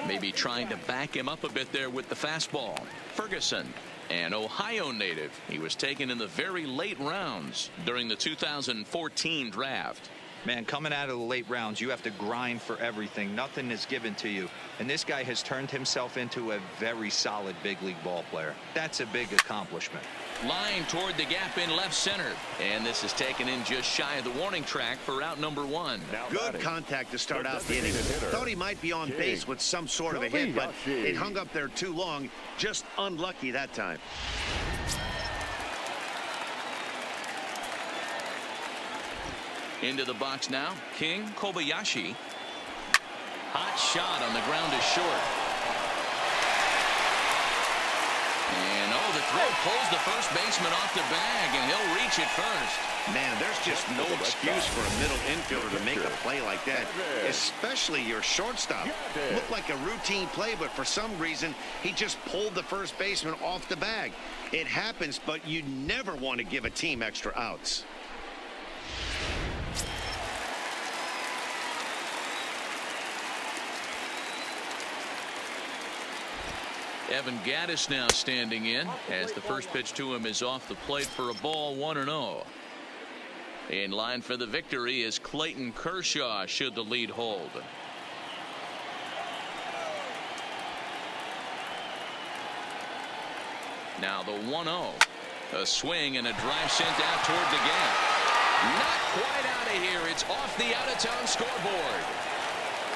Maybe trying to back him up a bit there with the fastball. Ferguson, an Ohio native. He was taken in the very late rounds during the 2014 draft. Man, coming out of the late rounds, you have to grind for everything. Nothing is given to you. And this guy has turned himself into a very solid big league ball player. That's a big accomplishment. Line toward the gap in left center. And this is taken in just shy of the warning track for out number 1. Good contact to start out the inning. Thought he might be on base with some sort of a hit, but it hung up there too long. Just unlucky that time. Into the box now, King Kobayashi. Hot shot on the ground is short. And the throw pulls the first baseman off the bag, and he'll reach it first. Man, there's just no excuse for a middle infielder to make a play like that, especially your shortstop. Looked like a routine play, but for some reason, he just pulled the first baseman off the bag. It happens, but you never want to give a team extra outs. Evan Gattis now standing in as the first pitch to him is off the plate for a ball, 1-0. In line for the victory is Clayton Kershaw should the lead hold. Now the 1-0. A swing and a drive sent out toward the gap. Not quite out of here. It's off the out-of-town scoreboard.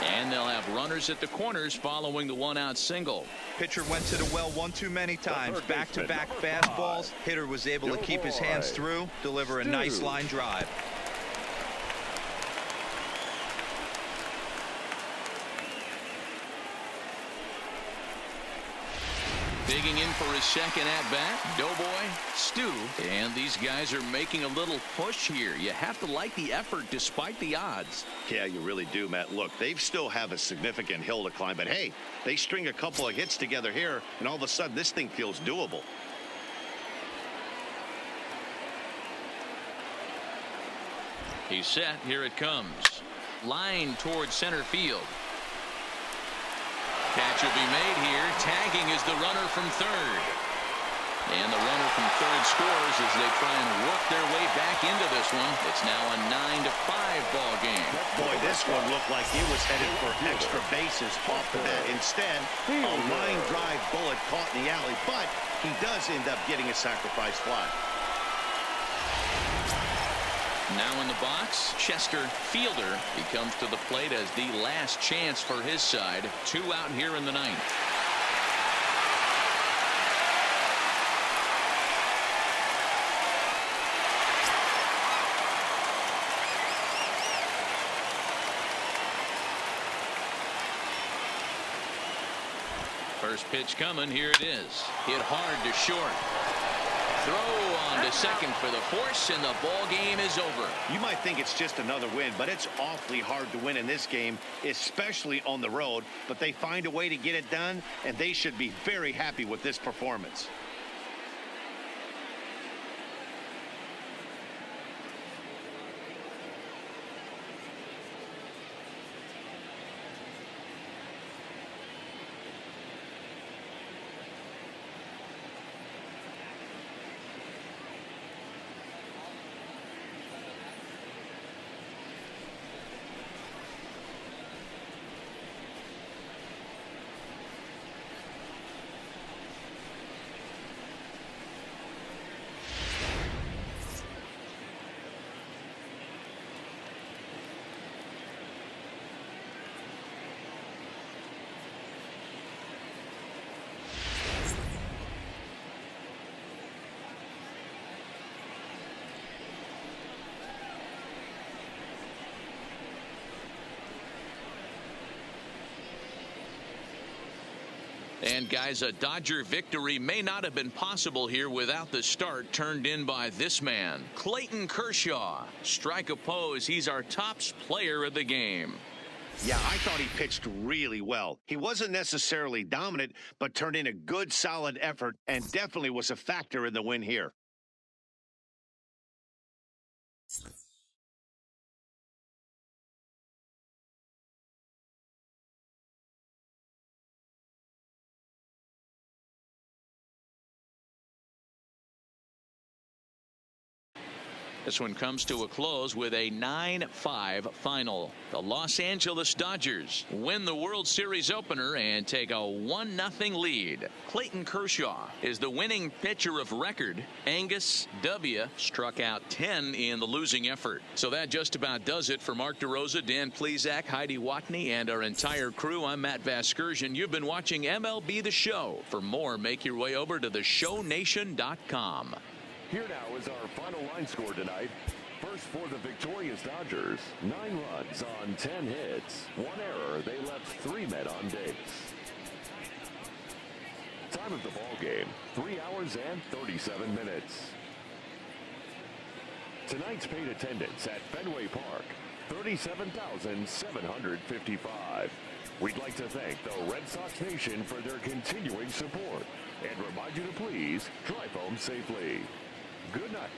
And they'll have runners at the corners following the 1-out single. Pitcher went to the well one too many times. Back-to-back fastballs. Hitter was able to keep his hands through, deliver a nice line drive. Digging in for his second at-bat, Doughboy, Stu. And these guys are making a little push here. You have to like the effort despite the odds. Yeah, you really do, Matt. Look, they still have a significant hill to climb, but hey, they string a couple of hits together here, and all of a sudden this thing feels doable. He's set. Here it comes. Line towards center field. Catch will be made here. Tagging is the runner from third. And the runner from third scores as they try and work their way back into this one. It's now a 9-5 ball game. Boy, this one looked like he was headed for extra bases off the bat. Instead, a line drive bullet caught in the alley, but he does end up getting a sacrifice fly. Now in the box, Chester Fielder. He comes to the plate as the last chance for his side. 2 out here in the ninth. First pitch coming. Here it is. Hit hard to short. Throw on to second for the force, and the ball game is over. You might think it's just another win, but it's awfully hard to win in this game, especially on the road. But they find a way to get it done, and they should be very happy with this performance. And guys, a Dodger victory may not have been possible here without the start turned in by this man, Clayton Kershaw. Strike oppose. He's our top player of the game. Yeah, I thought he pitched really well. He wasn't necessarily dominant, but turned in a good, solid effort and definitely was a factor in the win here. This one comes to a close with a 9-5 final. The Los Angeles Dodgers win the World Series opener and take a 1-0 lead. Clayton Kershaw is the winning pitcher of record. Angus W. struck out 10 in the losing effort. So that just about does it for Mark DeRosa, Dan Plesac, Heidi Watney, and our entire crew. I'm Matt Vasgersian. You've been watching MLB The Show. For more, make your way over to theshownation.com. Here now is our final line score tonight. First for the victorious Dodgers, 9 runs on 10 hits. 1 error. They left 3 men on base. Time of the ball game, 3 hours and 37 minutes. Tonight's paid attendance at Fenway Park, 37,755. We'd like to thank the Red Sox Nation for their continuing support and remind you to please drive home safely. Good night.